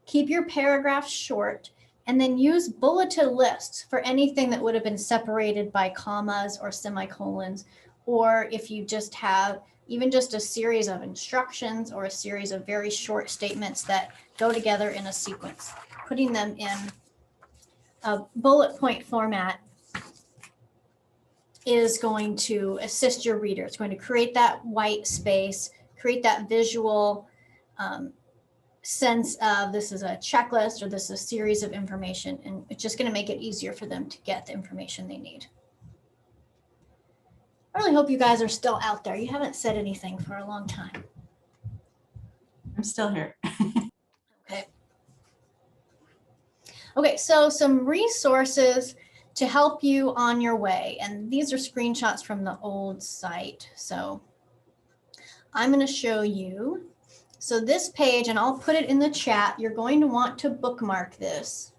keep your paragraphs short, and then use bulleted lists for anything that would have been separated by commas or semicolons, or if you just have even just a series of instructions or a series of very short statements that go together in a sequence. Putting them in a bullet point format is going to assist your reader. It's going to create that white space, create that visual sense of this is a checklist or this is a series of information, and it's just going to make it easier for them to get the information they need. I really hope you guys are still out there. You haven't said anything for a long time. I'm still here. Okay. Okay, so some resources to help you on your way. And these are screenshots from the old site. So I'm going to show you. So this page, and I'll put it in the chat, you're going to want to bookmark this.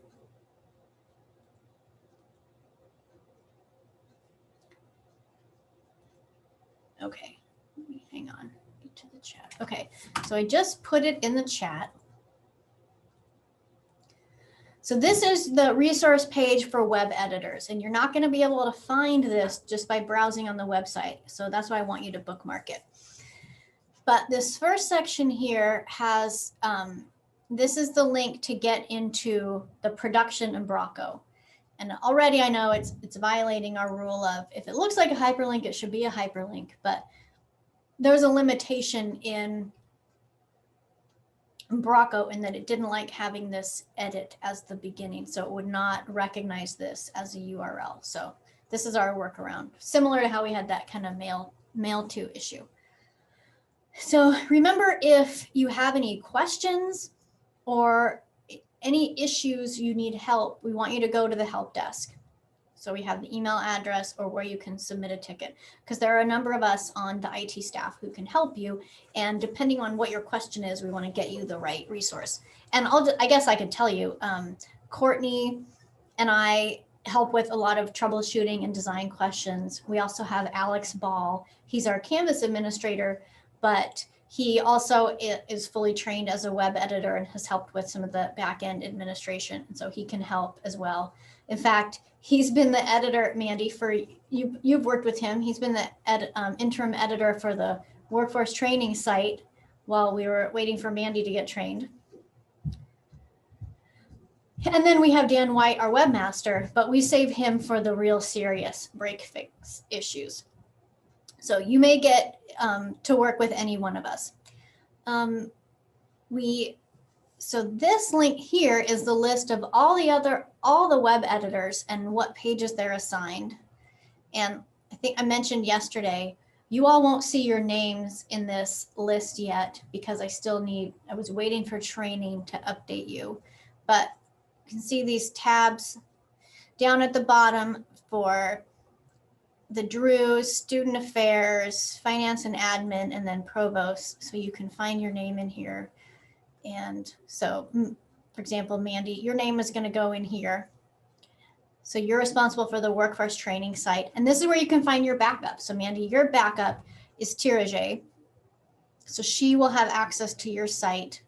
Okay, let me hang on, get to the chat. Okay, so I just put it in the chat. So this is the resource page for web editors, and you're not going to be able to find this just by browsing on the website. So that's why I want you to bookmark it. But this first section here has, this is the link to get into the production in Umbraco. And already I know it's violating our rule of if it looks like a hyperlink, it should be a hyperlink. But there's a limitation in Umbraco in that it didn't like having this edit as the beginning, so it would not recognize this as a URL. So this is our workaround, similar to how we had that kind of mail to issue. So remember, if you have any questions or any issues you need help, we want you to go to the help desk. So we have the email address or where you can submit a ticket, because there are a number of us on the IT staff who can help you. And depending on what your question is, we want to get you the right resource. And I guess I could tell you, Courtney and I help with a lot of troubleshooting and design questions. We also have Alex Ball. He's our Canvas administrator, but he also is fully trained as a web editor and has helped with some of the back-end administration. And so he can help as well. In fact, he's been the editor, Mandy, for you've worked with him. He's been the interim editor for the workforce training site while we were waiting for Mandy to get trained. And then we have Dan White, our webmaster, but we save him for the real serious break fix issues. So you may get to work with any one of us. So this link here is the list of all the web editors and what pages they're assigned. And I think I mentioned yesterday, you all won't see your names in this list yet because I was waiting for training to update you. But you can see these tabs down at the bottom for the Drews, Student Affairs, Finance and Admin, and then Provost. So you can find your name in here. And so, for example, Mandy, your name is going to go in here. So you're responsible for the workforce training site. And this is where you can find your backup. So Mandy, your backup is Tiraje. So she will have access to your site.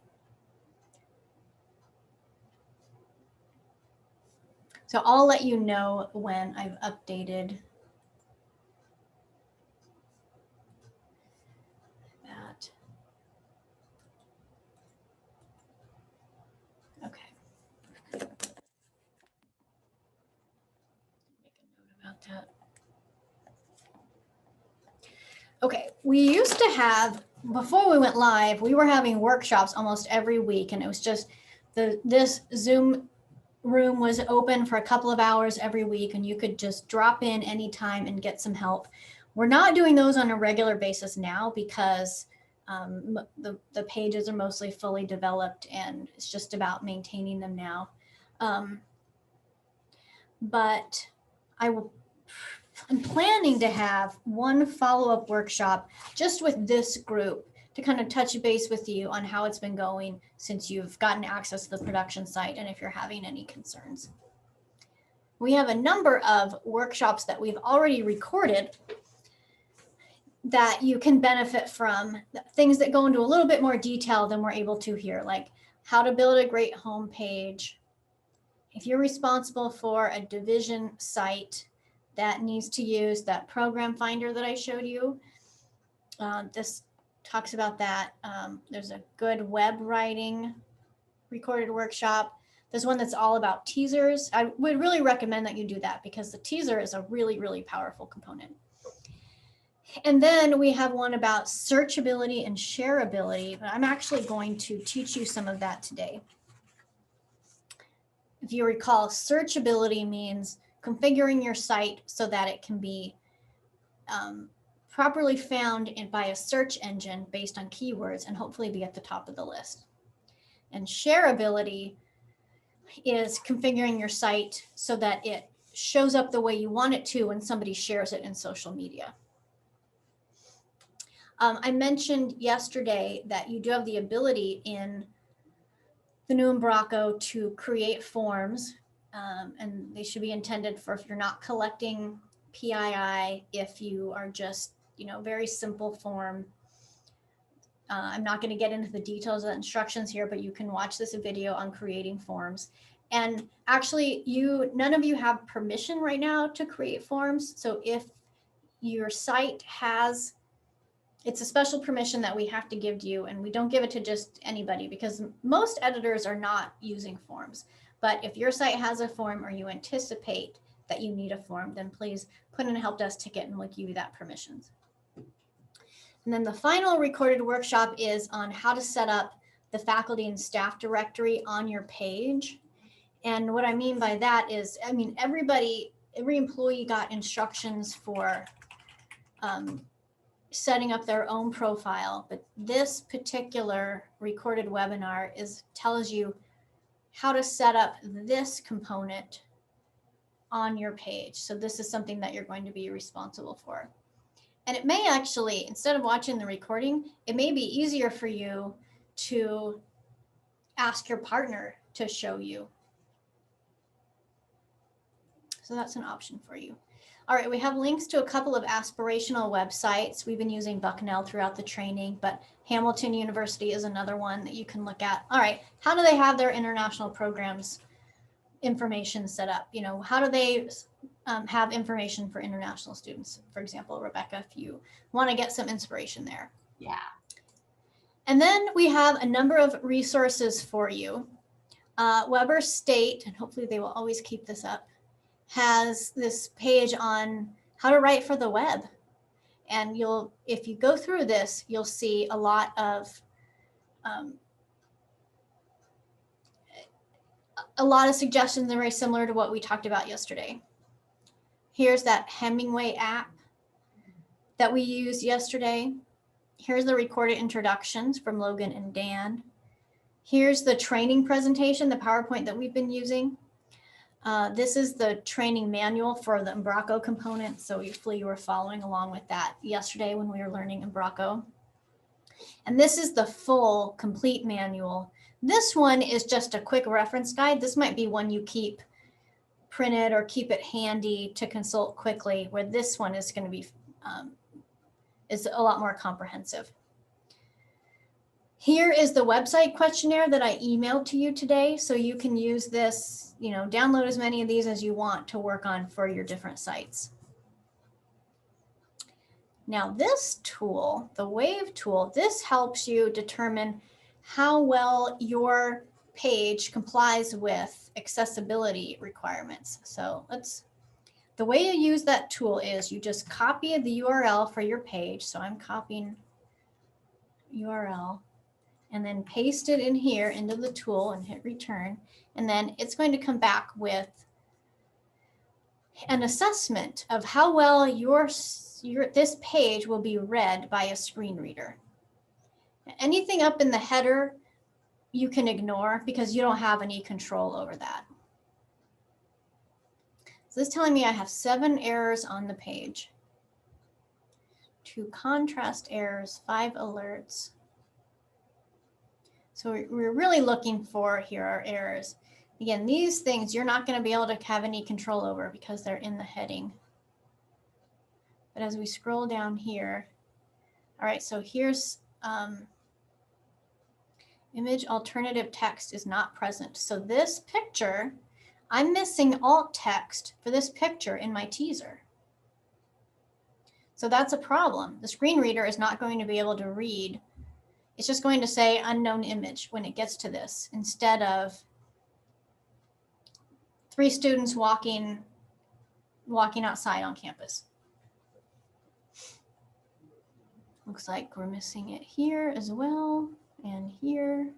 So I'll let you know when I've updated that. Okay. Make a note about that. Okay, we used to have, before we went live, we were having workshops almost every week, and it was just this Zoom room was open for a couple of hours every week, and you could just drop in anytime and get some help. We're not doing those on a regular basis now because the pages are mostly fully developed, and it's just about maintaining them now. But I'm planning to have one follow-up workshop just with this group to kind of touch base with you on how it's been going since you've gotten access to the production site and if you're having any concerns. We have a number of workshops that we've already recorded that you can benefit from, things that go into a little bit more detail than we're able to here, like how to build a great homepage. If you're responsible for a division site that needs to use that program finder that I showed you, this talks about that. There's a good web writing recorded workshop. There's one that's all about teasers. I would really recommend that you do that because the teaser is a really, really powerful component. And then we have one about searchability and shareability. I'm actually going to teach you some of that today. If you recall, searchability means configuring your site so that it can be properly found by a search engine based on keywords and hopefully be at the top of the list. And shareability is configuring your site so that it shows up the way you want it to when somebody shares it in social media. I mentioned yesterday that you do have the ability in the new Umbraco to create forms, and they should be intended for if you're not collecting PII, if you are just, very simple form. I'm not going to get into the details of the instructions here, but you can watch this video on creating forms. And actually, none of you have permission right now to create forms. So if your site has, it's a special permission that we have to give to you, and we don't give it to just anybody because most editors are not using forms. But if your site has a form or you anticipate that you need a form, then please put in a help desk ticket and we'll give you that permissions. And then the final recorded workshop is on how to set up the faculty and staff directory on your page. And what I mean by that is, every employee got instructions for setting up their own profile, but this particular recorded webinar tells you how to set up this component on your page. So this is something that you're going to be responsible for. And it may actually, instead of watching the recording, it may be easier for you to ask your partner to show you. So that's an option for you. All right, we have links to a couple of aspirational websites. We've been using Bucknell throughout the training, but Hamilton University is another one that you can look at. All right, how do they have their international programs information set up? How do they have information for international students? For example, Rebecca, if you want to get some inspiration there. Yeah. And then we have a number of resources for you. Weber State, and hopefully they will always keep this up, has this page on how to write for the web. And if you go through this, you'll see a lot of a lot of suggestions are very similar to what we talked about yesterday. Here's that Hemingway app that we used yesterday. Here's the recorded introductions from Logan and Dan. Here's the training presentation, the PowerPoint that we've been using. This is the training manual for the Embraco component. So hopefully you were following along with that yesterday when we were learning Embraco. And this is the full complete manual. This one is just a quick reference guide. This might be one you keep printed or keep it handy to consult quickly, where this one is going to be is a lot more comprehensive. Here is the website questionnaire that I emailed to you today. So you can use this, you know, download as many of these as you want to work on for your different sites. Now this tool, the Wave tool, this helps you determine how well your page complies with accessibility requirements. So the way you use that tool is you just copy the URL for your page. So I'm copying URL and then paste it in here into the tool and hit return. And then it's going to come back with an assessment of how well this page will be read by a screen reader. Anything up in the header, you can ignore because you don't have any control over that. So this is telling me I have 7 errors on the page, 2 contrast errors, 5 alerts. So we're really looking for here are errors. Again, these things you're not going to be able to have any control over because they're in the heading. But as we scroll down here, all right, so here's image alternative text is not present. So this picture, I'm missing alt text for this picture in my teaser. So that's a problem. The screen reader is not going to be able to read. It's just going to say unknown image when it gets to this instead of 3 students walking outside on campus. Looks like we're missing it here as well and here.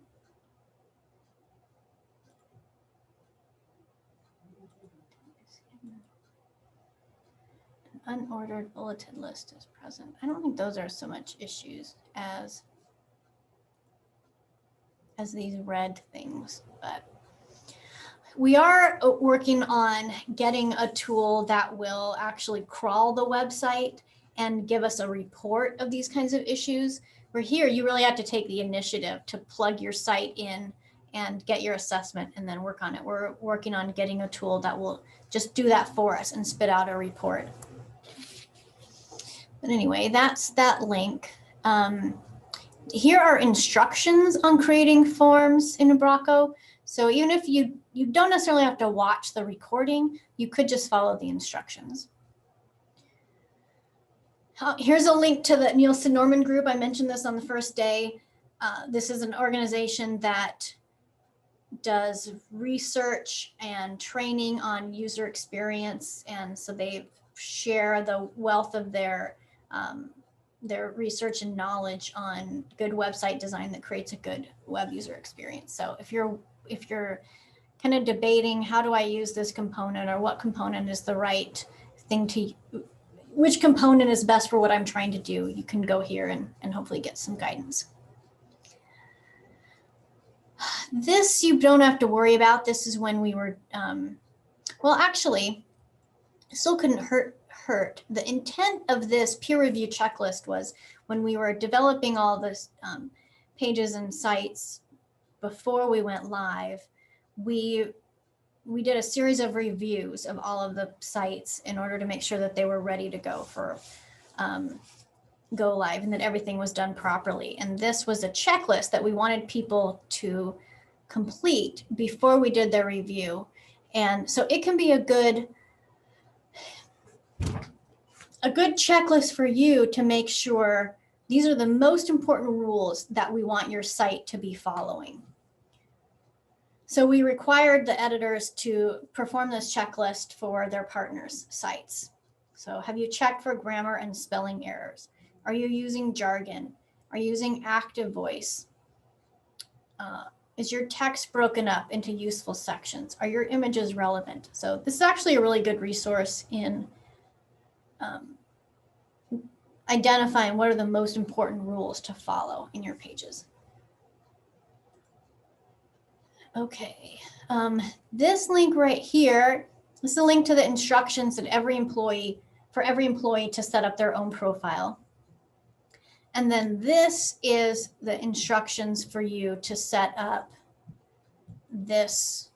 An unordered bulleted list is present. I don't think those are so much issues as these red things, but we are working on getting a tool that will actually crawl the website and give us a report of these kinds of issues. Where here, you really have to take the initiative to plug your site in and get your assessment and then work on it. We're working on getting a tool that will just do that for us and spit out a report. But anyway, that's that link. Here are instructions on creating forms in Embraco. So even if you don't necessarily have to watch the recording, you could just follow the instructions. Here's a link to the Nielsen Norman group. I mentioned this on the first day. This is an organization that does research and training on user experience. And so they share the wealth of their research and knowledge on good website design that creates a good web user experience. So if you're kind of debating how do I use this component or what component is the right thing to, which component is best for what I'm trying to do, you can go here and hopefully get some guidance. This you don't have to worry about. This is when we were, well, actually, still couldn't hurt. The intent of this peer review checklist was when we were developing all this pages and sites before we went live, we did a series of reviews of all of the sites in order to make sure that they were ready to go for go live and that everything was done properly. And this was a checklist that we wanted people to complete before we did their review. And so it can be a good checklist for you to make sure these are the most important rules that we want your site to be following. So we required the editors to perform this checklist for their partners' sites. So have you checked for grammar and spelling errors? Are you using jargon? Are you using active voice? Is your text broken up into useful sections? Are your images relevant? So this is actually a really good resource in identifying what are the most important rules to follow in your pages. Okay, this link right here, this is a link to the instructions that every employee to set up their own profile. And then this is the instructions for you to set up this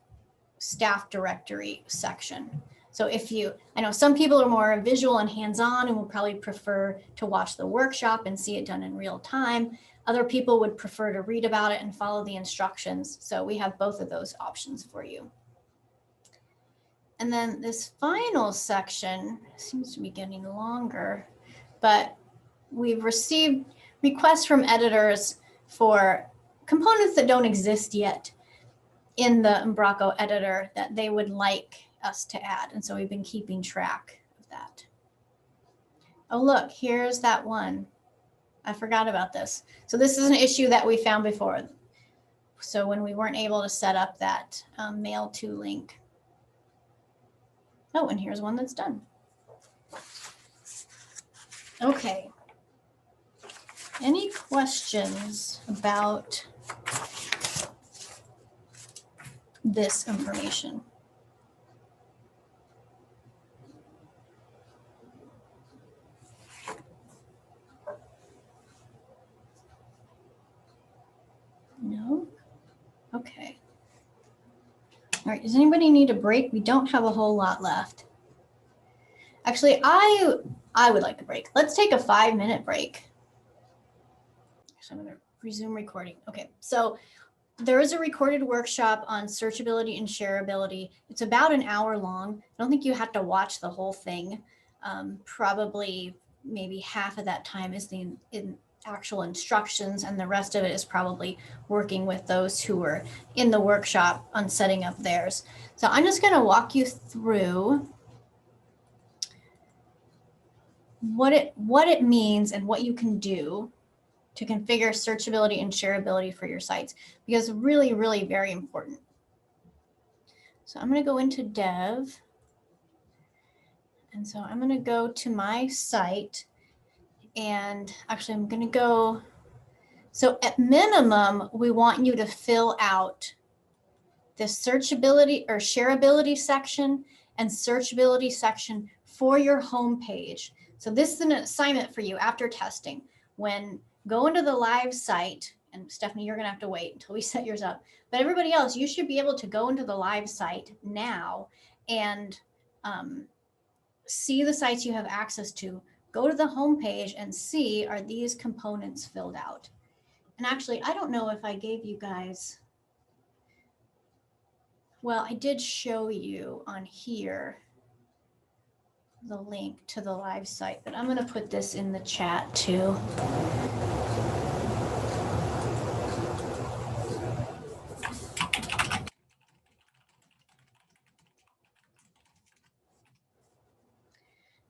staff directory section. So I know some people are more visual and hands-on and will probably prefer to watch the workshop and see it done in real time. Other people would prefer to read about it and follow the instructions. So we have both of those options for you. And then this final section seems to be getting longer, but we've received requests from editors for components that don't exist yet in the Umbraco editor that they would like us to add. And so we've been keeping track of that. Oh, look, here's that one. I forgot about this. So this is an issue that we found before. So when we weren't able to set up that mail to link. Oh, and here's one that's done. Okay. Any questions about this information? No? Okay. All right, does anybody need a break? We don't have a whole lot left. Actually, I would like a break. Let's take a 5-minute break. Actually, I'm gonna resume recording. Okay, so there is a recorded workshop on searchability and shareability. It's about an hour long. I don't think you have to watch the whole thing. Probably maybe half of that time is the actual instructions, and the rest of it is probably working with those who were in the workshop on setting up theirs. So I'm just going to walk you through what it means and what you can do to configure searchability and shareability for your sites, because really, really very important. So I'm going to go into Dev. And so I'm going to go to my site, and actually I'm going to go. So at minimum, we want you to fill out the searchability or shareability section and searchability section for your home page. So this is an assignment for you after testing. When go into the live site, and Stephanie, you're going to have to wait until we set yours up. But everybody else, you should be able to go into the live site now and see the sites you have access to. Go to the home page and see, are these components filled out? And actually, I don't know if I gave you guys, well, I did show you on here the link to the live site, but I'm going to put this in the chat too.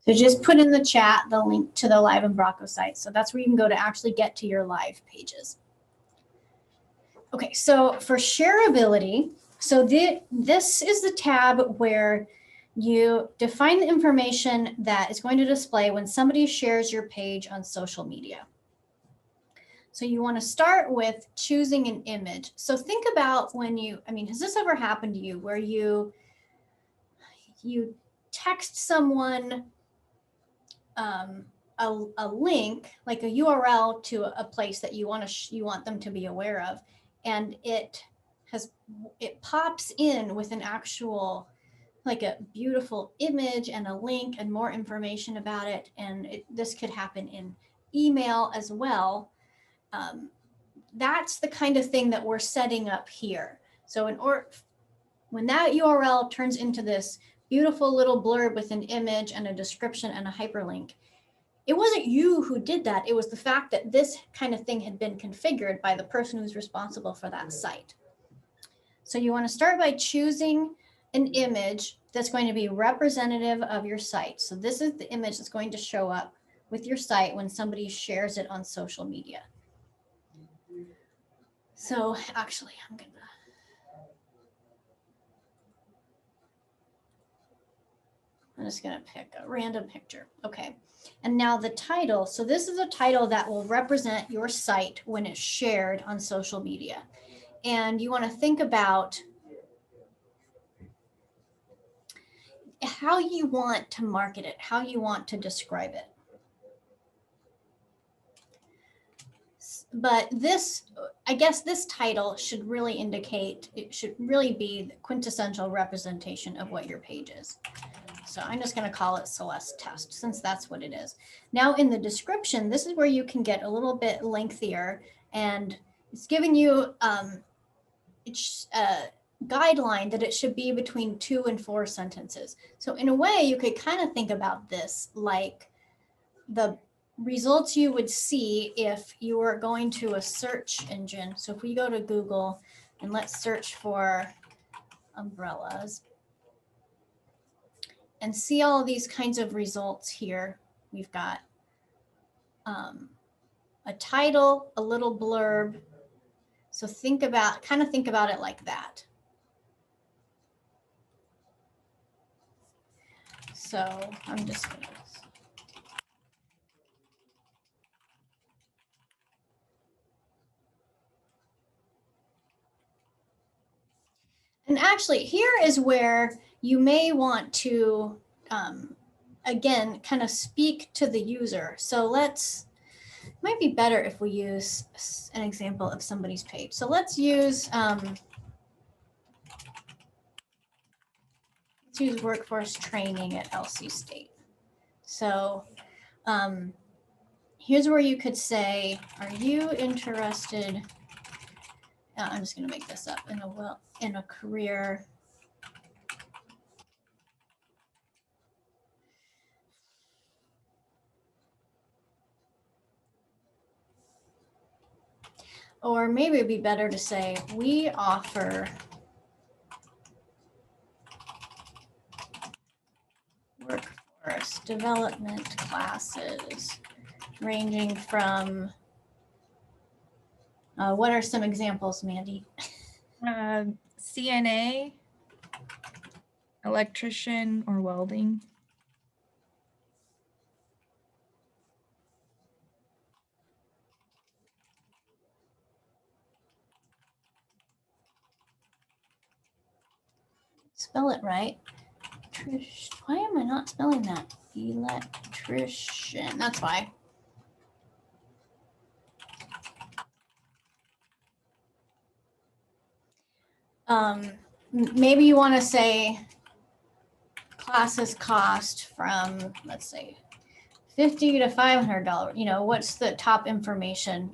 So just put in the chat the link to the Live Umbraco site. So that's where you can go to actually get to your live pages. Okay, so for shareability, so this is the tab where you define the information that is going to display when somebody shares your page on social media. So you want to start with choosing an image. So think about when has this ever happened to you where you text someone a link, like a URL to a place that you want them to be aware of, and it pops in with an actual, like a beautiful image and a link and more information about it. And this could happen in email as well. That's the kind of thing that we're setting up here. So when that URL turns into this beautiful little blurb with an image and a description and a hyperlink, it wasn't you who did that. It was the fact that this kind of thing had been configured by the person who's responsible for that site. So you want to start by choosing an image that's going to be representative of your site. So this is the image that's going to show up with your site when somebody shares it on social media. So actually, I'm just gonna pick a random picture. Okay. And now the title. So this is a title that will represent your site when it's shared on social media. And you want to think about how you want to market it, how you want to describe it. But this, I guess this title should really indicate, it should really be the quintessential representation of what your page is. So I'm just going to call it Celeste Test, since that's what it is. Now in the description, this is where you can get a little bit lengthier, and it's giving you it's a guideline that it should be between 2 and 4 sentences. So in a way, you could kind of think about this like the results you would see if you were going to a search engine. So if we go to Google and let's search for umbrellas and see all these kinds of results here, we've got a title, a little blurb. So kind of think about it like that. So I'm just going to. And actually, here is where you may want to, again, kind of speak to the user. So it might be better if we use an example of somebody's page. So let's use workforce training at LC State. So here's where you could say, are you interested? I'm just going to make this up in a career. Or maybe it'd be better to say, we offer workforce development classes ranging from, what are some examples, Mandy? CNA, electrician, or welding. Spell it right. Why am I not spelling that? Electrician. That's why. Maybe you want to say classes cost from, let's say, $50 to $500. You know, what's the top information?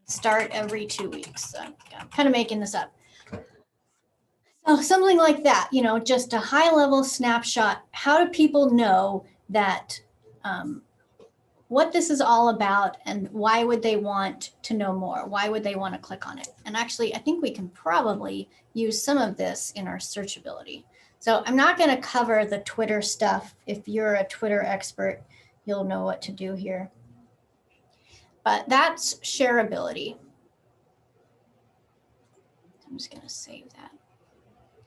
Start every 2 weeks. So I'm kind of making this up. So something like that, you know, just a high level snapshot. How do people know that what this is all about, and why would they want to know more? Why would they want to click on it? And actually, I think we can probably use some of this in our searchability. So I'm not going to cover the Twitter stuff. If you're a Twitter expert, you'll know what to do here. But that's shareability. I'm just going to save that.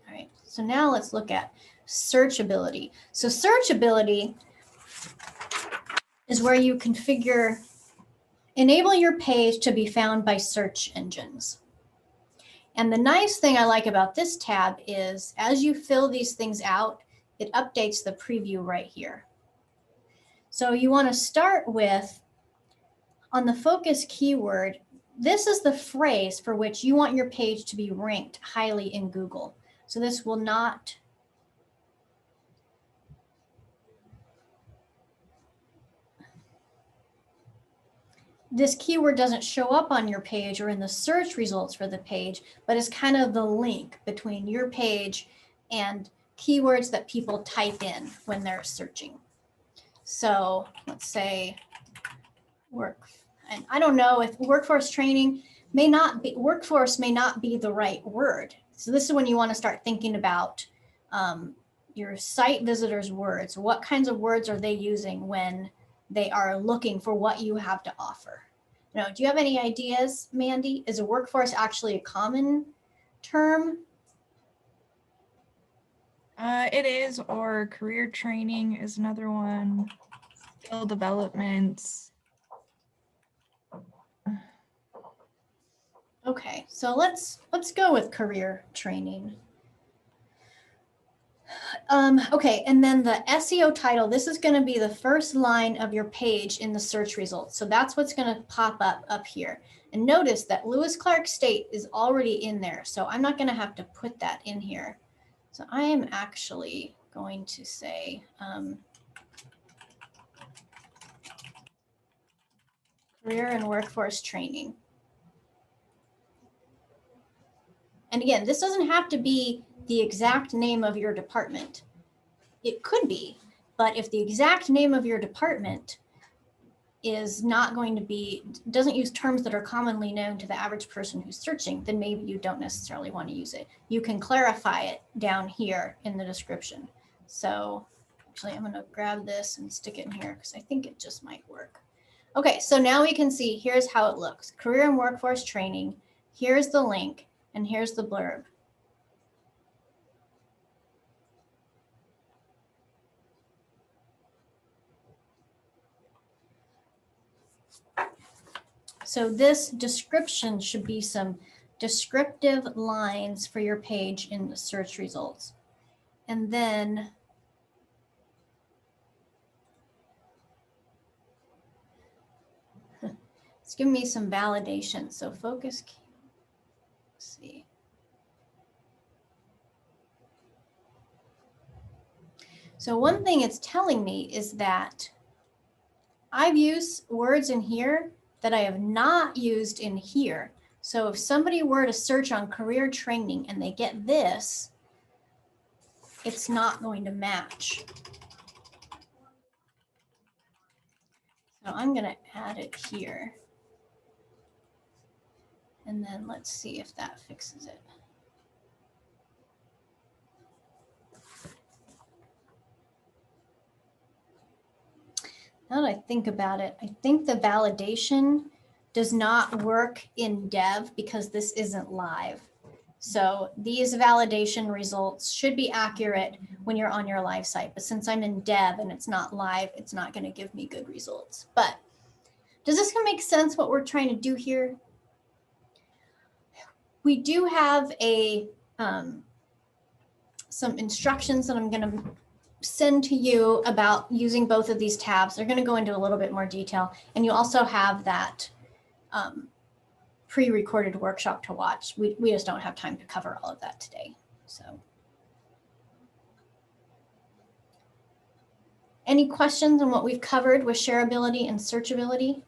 All right, so now let's look at searchability. So searchability is where you configure, enable your page to be found by search engines. And the nice thing I like about this tab is as you fill these things out, it updates the preview right here. So you want to start with, on the focus keyword, this is the phrase for which you want your page to be ranked highly in Google. So this will not, this keyword doesn't show up on your page or in the search results for the page, but is kind of the link between your page and keywords that people type in when they're searching. So let's say and I don't know if workforce training workforce may not be the right word. So this is when you want to start thinking about your site visitors' words. What kinds of words are they using when they are looking for what you have to offer? No, do you have any ideas, Mandy? Is a workforce actually a common term? It is, or career training is another one. Skill developments. Okay, so let's go with career training. Okay, and then the SEO title, this is going to be the first line of your page in the search results. So that's what's going to pop up here. And notice that Lewis Clark State is already in there. So I'm not going to have to put that in here. So I am actually going to say career and workforce training. And again, this doesn't have to be the exact name of your department. It could be, but if the exact name of your department is not going to be, doesn't use terms that are commonly known to the average person who's searching, then maybe you don't necessarily want to use it. You can clarify it down here in the description. So actually I'm going to grab this and stick it in here because I think it just might work. Okay, so now we can see here's how it looks. Career and workforce training. Here's the link and here's the blurb. So this description should be some descriptive lines for your page in the search results. And then it's giving me some validation. So focus, let's see. So one thing it's telling me is that I've used words in here that I have not used in here. So if somebody were to search on career training and they get this, it's not going to match. So I'm going to add it here. And then let's see if that fixes it. Now that I think about it, I think the validation does not work in dev because this isn't live. So these validation results should be accurate when you're on your live site. But since I'm in dev and it's not live, it's not going to give me good results. But does this make sense what we're trying to do here? We do have a some instructions that I'm going to send to you about using both of these tabs. They're going to go into a little bit more detail. And you also have that pre-recorded workshop to watch. We just don't have time to cover all of that today. So any questions on what we've covered with shareability and searchability?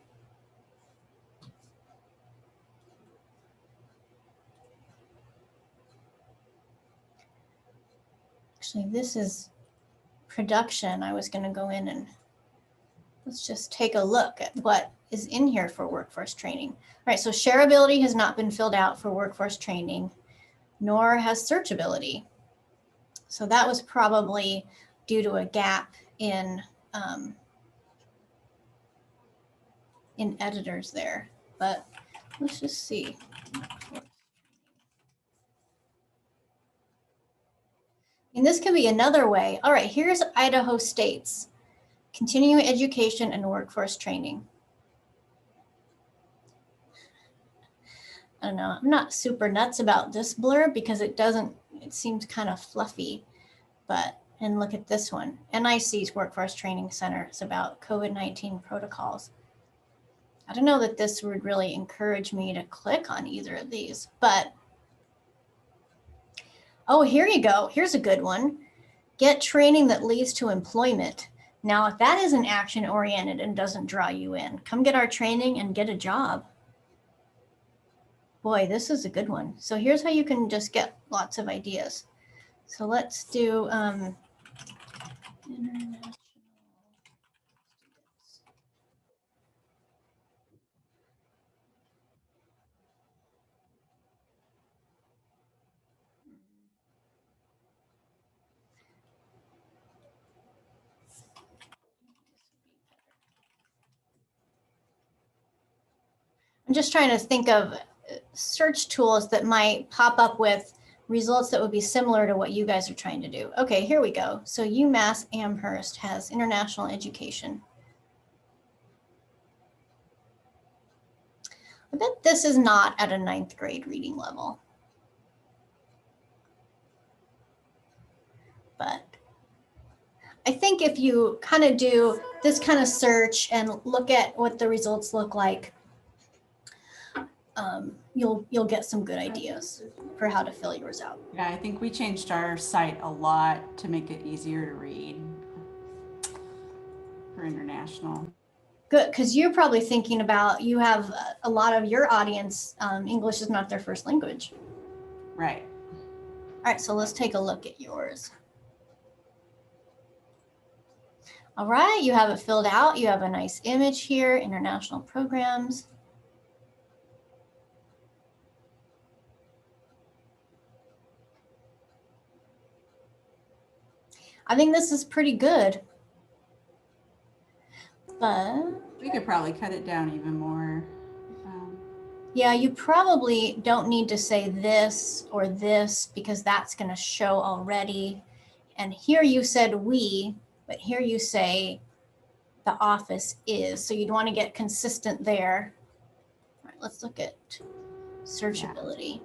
Actually, this is production. I was going to go in and let's just take a look at what is in here for workforce training. All right, so shareability has not been filled out for workforce training, nor has searchability. So that was probably due to a gap in editors there, but let's just see. And this could be another way. All right, here's Idaho State's continuing education and workforce training. I don't know, I'm not super nuts about this blurb because it seems kind of fluffy, but, and look at this one. NIC's Workforce Training Center is about COVID-19 protocols. I don't know that this would really encourage me to click on either of these, but, oh, here you go. Here's a good one. Get training that leads to employment. Now, if that isn't action oriented and doesn't draw you in, come get our training and get a job. Boy, this is a good one. So here's how you can just get lots of ideas. So let's do international students. I'm just trying to think of search tools that might pop up with results that would be similar to what you guys are trying to do. Okay, here we go. So UMass Amherst has international education. I bet this is not at a 9th grade reading level. But I think if you kind of do this kind of search and look at what the results look like, you'll get some good ideas for how to fill yours out. Yeah, I think we changed our site a lot to make it easier to read for international. Good, because you're probably thinking about, you have a lot of your audience, English is not their first language. Right. All right, so let's take a look at yours. All right, you have it filled out. You have a nice image here, international programs. I think this is pretty good. But We could probably cut it down even more. yeah, you probably don't need to say this or this because that's going to show already. And here you said we, but here you say the office is. So you'd want to get consistent there. All right, let's look at searchability.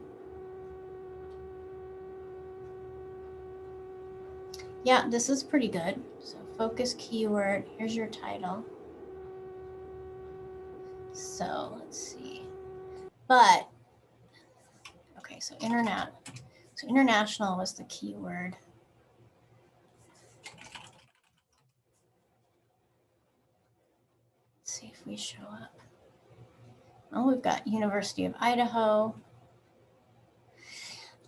Yeah, this is pretty good. So focus keyword, here's your title. So let's see. But, okay, so international was the keyword. Let's see if we show up. Oh, we've got University of Idaho.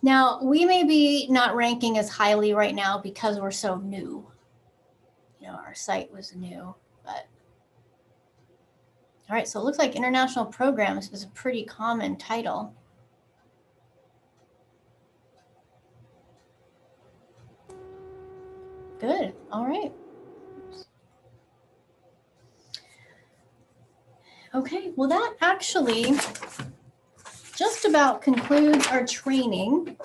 Now, we may be not ranking as highly right now because we're so new. You know, our site was new, but. All right, so it looks like international programs is a pretty common title. Good, all right. Okay, well that actually just about concludes our training.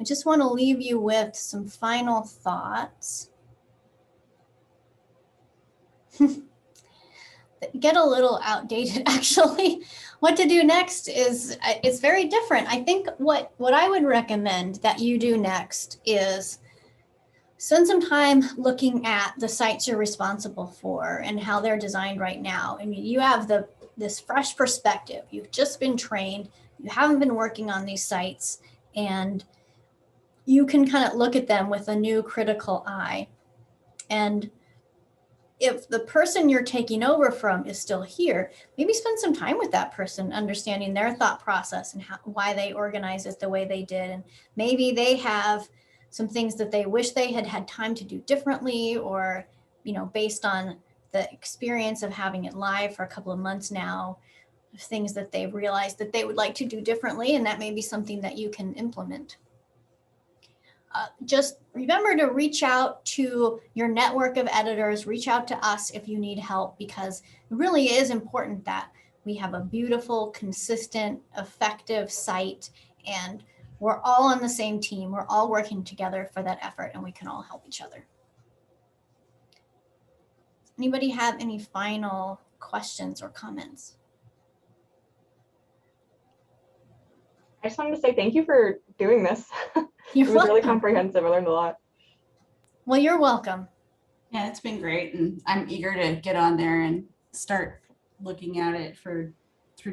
I just want to leave you with some final thoughts. Get a little outdated actually. What to do next is, it's very different. I think what I would recommend that you do next is spend some time looking at the sites you're responsible for and how they're designed right now. I mean, you have this fresh perspective. You've just been trained. You haven't been working on these sites, and you can kind of look at them with a new critical eye. And if the person you're taking over from is still here, maybe spend some time with that person, understanding their thought process and why they organize it the way they did. And maybe they have some things that they wish they had had time to do differently, or, you know, based on the experience of having it live for a couple of months now, things that they've realized that they would like to do differently. And that may be something that you can implement. Just remember to reach out to your network of editors, reach out to us if you need help, because it really is important that we have a beautiful, consistent, effective site, and we're all on the same team. We're all working together for that effort, and we can all help each other. Anybody have any final questions or comments? I just wanted to say thank you for doing this. You're It was really welcome. comprehensive. I learned a lot. Well, you're welcome. Yeah, it's been great, and I'm eager to get on there and start looking at it through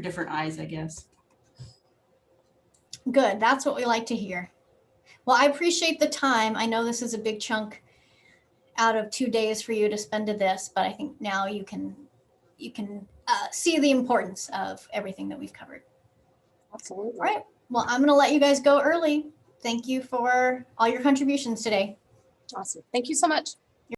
different eyes, I guess. Good. That's what we like to hear. Well, I appreciate the time. I know this is a big chunk out of 2 days for you to spend to this, but I think now you can see the importance of everything that we've covered. Absolutely. All right. Well, I'm going to let you guys go early. Thank you for all your contributions today. Awesome. Thank you so much.